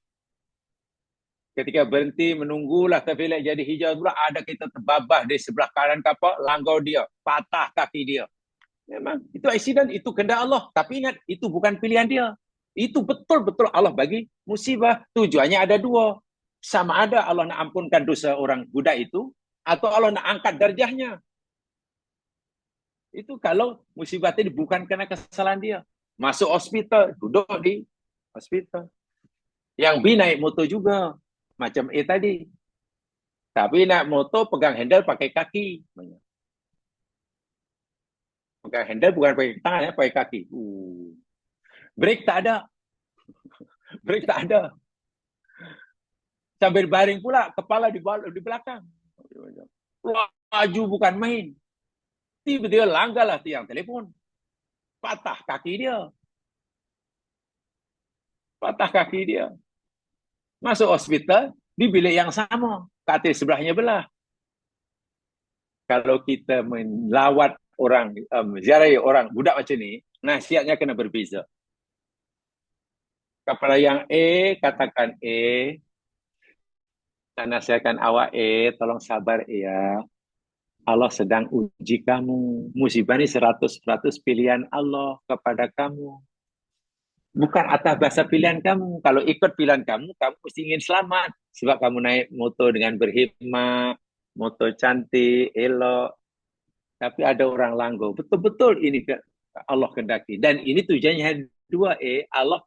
Ketika berhenti, menunggulah traffic light jadi hijau pula, ada kita terbabah di sebelah kanan kapal, langgau dia, patah kaki dia. Memang, itu aksiden, itu kehendak Allah. Tapi ingat, itu bukan pilihan dia. Itu betul-betul Allah bagi musibah. Tujuannya ada 2. Sama ada Allah nak ampunkan dosa orang budak itu, atau Allah nak angkat darjahnya. Itu kalau musibah itu bukan kerana kesalahan dia. Masuk hospital, duduk di hospital. Yang B naik motor juga. Macam A tadi. Tapi naik motor pegang handle pakai kaki. Pegang handle bukan pakai tangan, ya, pakai kaki. Brake tak ada. Brake tak ada. Sambil baring pula, kepala di belakang. Laju bukan main. Tiba-tiba langgarlah tiang telefon. Patah kaki dia. Patah kaki dia. Masuk hospital, di bilik yang sama. Katil sebelahnya belah. Kalau kita melawat orang, ziarahi orang budak macam ni, nasihatnya kena berbeza. Kepada yang A, katakan A, dan nasihatkan awak A, tolong sabar ya. Allah sedang uji kamu. Musibah ni 100% pilihan Allah kepada kamu. Bukan atas bahasa pilihan kamu. Kalau ikut pilihan kamu, kamu mesti ingin selamat. Sebab kamu naik motor dengan berhikmat, motor cantik, elok. Tapi ada orang langgar. Betul-betul ini Allah kendaki. Dan ini tujuannya 2A. Allah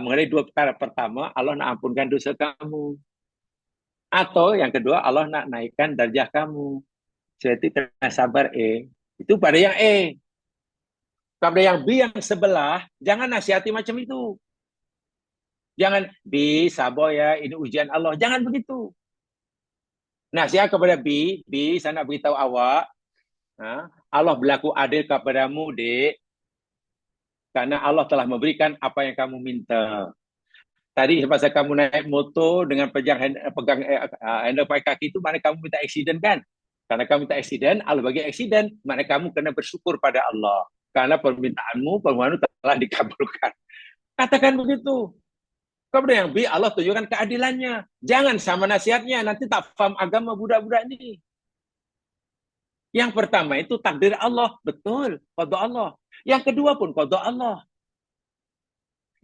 mengenai 2 perkara. Pertama, Allah nak ampunkan dosa kamu. Atau yang kedua, Allah nak naikkan darjah kamu. Jadi kena sabar Itu pada yang Pada yang B yang sebelah, jangan nasihati macam itu. Jangan, B, sabar ya, ini ujian Allah. Jangan begitu. Nasihat kepada B, saya nak beritahu awak, Allah berlaku adil kepadamu, dek, karena Allah telah memberikan apa yang kamu minta. Tadi semasa kamu naik motor dengan pegang handle pakai kaki itu, mana kamu minta aksiden kan? Karena kamu minta aksiden, Allah bagi aksiden, mana kamu kena bersyukur pada Allah. Karena permohonanmu telah dikabulkan. Katakan begitu. Kepada yang B, Allah tunjukkan keadilannya. Jangan sama nasihatnya, nanti tak faham agama budak-budak ini. Yang pertama itu takdir Allah, betul, qada Allah. Yang kedua pun qada Allah.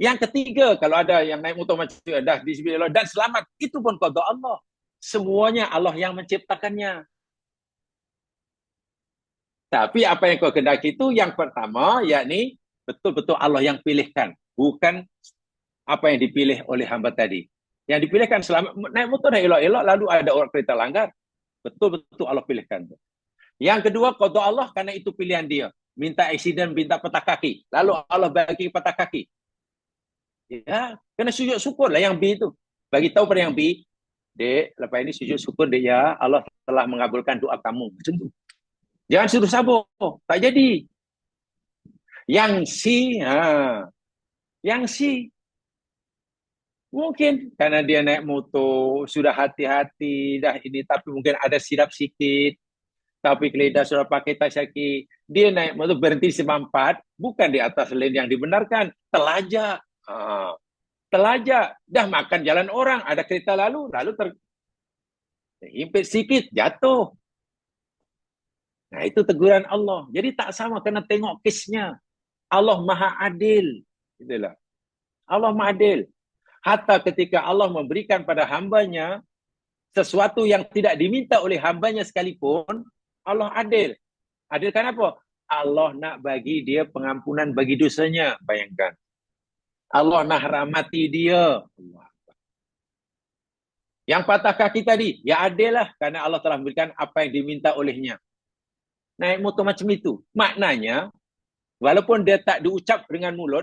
Yang ketiga, kalau ada yang naik motor macam itu, dah bismillah dan selamat, itu pun qada Allah. Semuanya Allah yang menciptakannya. Tapi apa yang kau kendaki itu yang pertama, yakni betul-betul Allah yang pilihkan, bukan apa yang dipilih oleh hamba tadi. Yang dipilihkan selama naik motor dah elok-elok, lalu ada orang kereta langgar. Betul-betul Allah pilihkan. Yang kedua, qada Allah karena itu pilihan dia. Minta aksiden, minta patah kaki. Lalu Allah bagi patah kaki. Ya, kena sujud syukur lah yang B itu. Bagi tahu pada yang B, dek, lepas ini sujud syukur dek ya, Allah telah mengabulkan doa kamu. Macam tu. Jangan suruh sabar. Tak jadi. Yang C, yang C, mungkin karena dia naik motor, sudah hati-hati, dah ini, tapi mungkin ada silap sikit, tapi keledah sudah pakai tasyaki, dia naik motor berhenti semampat, bukan di atas lane yang dibenarkan, telajak. Telajak, dah makan jalan orang, ada kereta lalu terhimpit sikit, jatuh. Nah, itu teguran Allah. Jadi tak sama, kena tengok kesnya. Allah Maha Adil. Itulah. Allah Maha Adil. Hatta ketika Allah memberikan pada hambanya sesuatu yang tidak diminta oleh hambanya sekalipun, Allah adil. Adil kenapa? Allah nak bagi dia pengampunan bagi dosanya. Bayangkan. Allah nak rahmati dia. Yang patah kaki tadi, ya adil lah. Karena Allah telah memberikan apa yang diminta olehnya. Naik motor macam itu. Maknanya, walaupun dia tak diucap dengan mulut,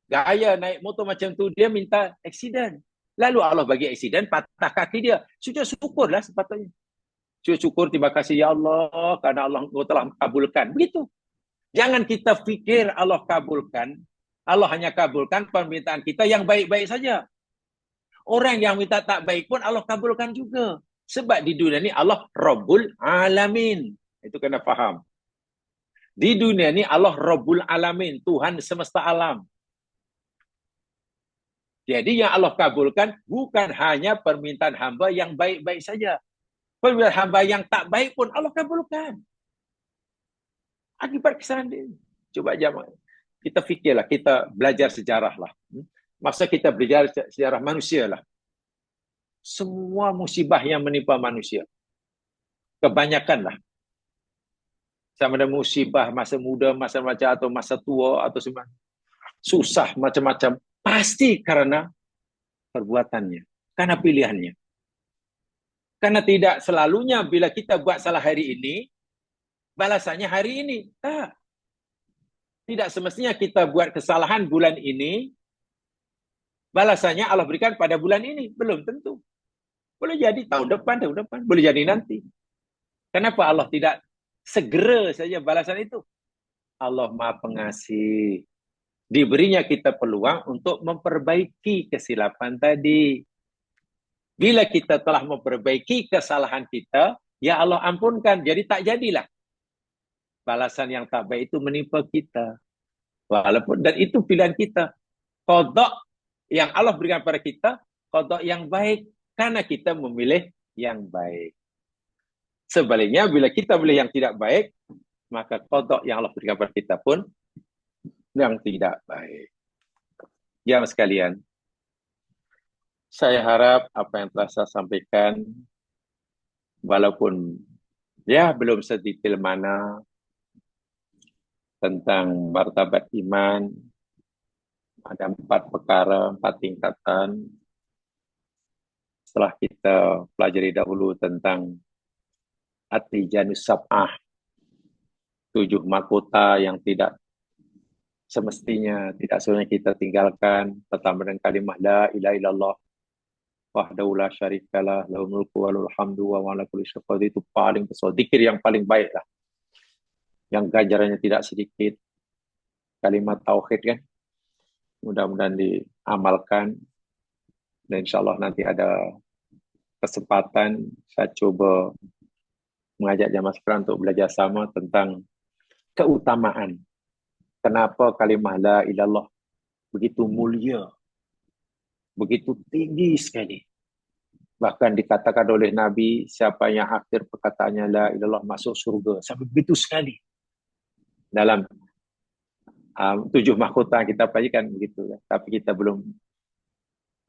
gaya naik motor macam tu, dia minta aksiden. Lalu Allah bagi aksiden, patah kaki dia. Sujud syukurlah sepatutnya. Sujud syukur, terima kasih ya Allah, karena Allah telah kabulkan. Begitu. Jangan kita fikir Allah kabulkan. Allah hanya kabulkan permintaan kita yang baik-baik saja. Orang yang minta tak baik pun Allah kabulkan juga. Sebab di dunia ni Allah Rabbul Alamin. Itu kena faham. Di dunia ni Allah Rabbul Alamin, Tuhan semesta alam. Jadi yang Allah kabulkan bukan hanya permintaan hamba yang baik-baik saja. Permintaan hamba yang tak baik pun Allah kabulkan. Akibat kesalahan dia. Coba jamaah. Kita fikirlah, kita belajar sejarah lah. Masa kita belajar sejarah manusia lah. Semua musibah yang menimpa manusia. Kebanyakan lah. Sama ada musibah masa muda, masa macam atau masa tua atau semua susah macam-macam, pasti karena perbuatannya, karena pilihannya. Karena tidak selalunya bila kita buat salah hari ini, balasannya hari ini. Tak. Tidak semestinya kita buat kesalahan bulan ini, balasannya Allah berikan pada bulan ini. Belum tentu. Boleh jadi tahun depan, boleh jadi nanti. Kenapa Allah tidak segera saja balasan itu? Allah Maha Pengasih. Diberinya kita peluang untuk memperbaiki kesilapan tadi. Bila kita telah memperbaiki kesalahan kita, ya Allah ampunkan. Jadi tak jadilah balasan yang tak baik itu menimpa kita. Walaupun, dan itu pilihan kita. Qada yang Allah berikan pada kita, qada yang baik. Karena kita memilih yang baik. Sebaliknya, bila kita pilih yang tidak baik, maka qada yang Allah berikan pada kita pun yang tidak baik. Jamaah sekalian, saya harap apa yang telah saya sampaikan, walaupun ya belum sedetail mana tentang martabat iman, ada 4 perkara, 4 tingkatan. setelah kita pelajari dahulu tentang At-Tijanus Sab'ah, 7 mahkota yang tidak semestinya, tidak sebenarnya kita tinggalkan, pertama dengan kalimah la ilaha illallah wahdahu la syarikalah lahul mulku wa lahul hamdu wa huwa ala kulli syai'in qadir. Itu paling besar, zikir yang paling baik lah, yang ganjarannya tidak sedikit. Kalimat tauhid kan, mudah-mudahan diamalkan, dan insyaallah nanti ada kesempatan saya coba mengajak jamaah sekalian untuk belajar sama tentang keutamaan. Kenapa kalimah la ilallah begitu mulia, begitu tinggi sekali. Bahkan dikatakan oleh Nabi, siapa yang akhir perkataannya la ilallah masuk surga. Sampai begitu sekali. Dalam 7 mahkota kita pelajari begitu. Tapi kita belum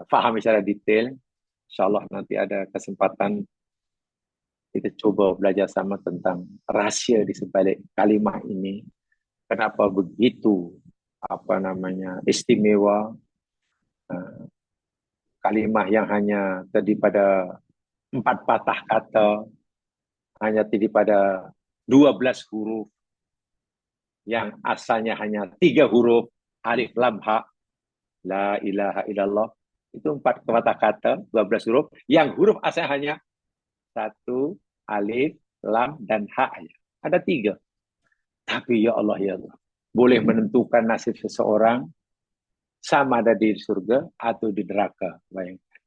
faham secara detail. InsyaAllah nanti ada kesempatan kita coba belajar sama tentang rahsia di sebalik kalimah ini. Kenapa begitu istimewa, kalimah yang hanya terdiri pada 4 patah kata, hanya terdiri pada 12 huruf, yang asalnya hanya 3 huruf, alif lam ha, la ilaha illallah. Itu 4 patah kata, 12 huruf, yang huruf asalnya hanya 1, alif, lam, dan ha. Ada 3. Tapi ya Allah, ya Allah, boleh menentukan nasib seseorang sama ada di surga atau di neraka. Bayangkan.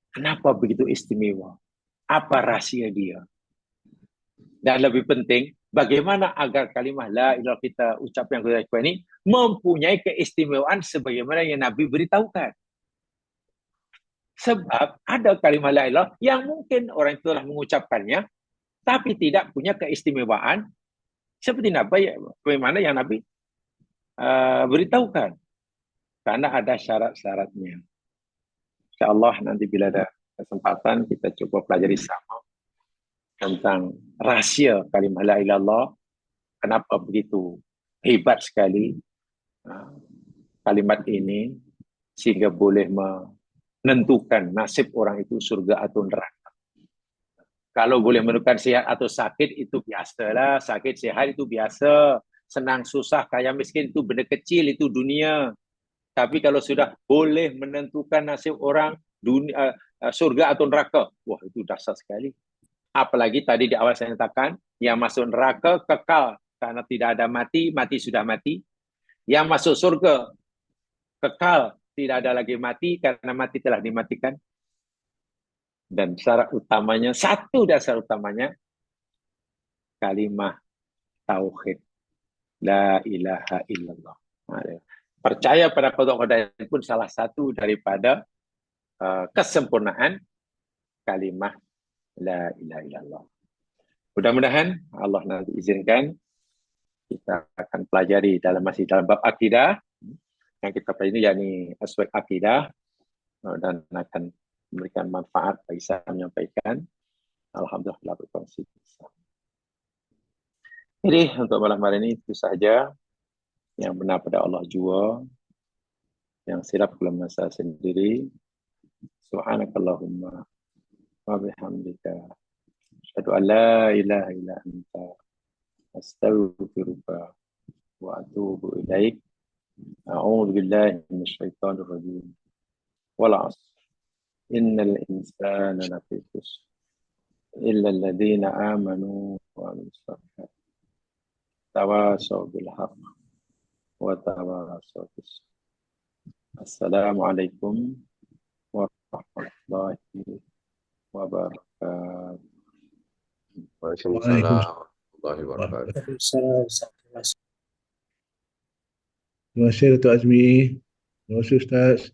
Kenapa begitu istimewa? Apa rahasia dia? Dan lebih penting, bagaimana agar kalimah la ilaha kita ucap yang kita ini mempunyai keistimewaan sebagaimana yang Nabi beritahukan. Sebab ada kalimah la ilaha yang mungkin orang itu telah mengucapkannya, tapi tidak punya keistimewaan seperti bagaimana yang Nabi beritahukan. Karena ada syarat-syaratnya. InsyaAllah nanti bila ada kesempatan kita coba pelajari sama tentang rahsia kalimah la ilaha illallah. Kenapa begitu hebat sekali kalimat ini sehingga boleh menentukan nasib orang itu surga atau neraka. Kalau boleh menentukan sehat atau sakit itu biasalah, sakit sehat itu biasa, senang susah kaya miskin itu benda kecil, itu dunia. Tapi kalau sudah boleh menentukan nasib orang dunia, surga atau neraka, wah itu dahsyat sekali. Apalagi tadi di awal saya nyatakan, yang masuk neraka kekal karena tidak ada mati, mati sudah mati. Yang masuk surga kekal, tidak ada lagi mati karena mati telah dimatikan. Dan syarat utamanya, satu dasar utamanya, kalimah tauhid. La ilaha illallah. Percaya pada qada pun salah satu daripada kesempurnaan kalimah la ilaha illallah. Mudah-mudahan Allah nanti izinkan kita akan pelajari masih dalam bab akidah yang kita pelajari, yakni aspek akidah, dan akan memberikan manfaat bagi saya menyampaikan. Alhamdulillah berkongsi. Jadi untuk malam hari ini itu saja. Yang benar pada Allah jua, yang silap dalam masa sendiri. Subhanakallahumma wa bihamdika asyhadu an la ilaha illa anta astaghfiruka wa atubu ilaik. A'udzu billahi minasyaitonir rajim. Wal 'asr. Innal insana lafi khusr illa alladziina aamanu wa 'amilus shalihaat. Tawasaw bil haqq wa tawasaw bis sabr. Assalamualaikum warahmatullahi wabarakatuh. Waalaikumsalam warahmatullahi wabarakatuh. Terima kasih Dato' Azmi. Terima kasih Ustaz.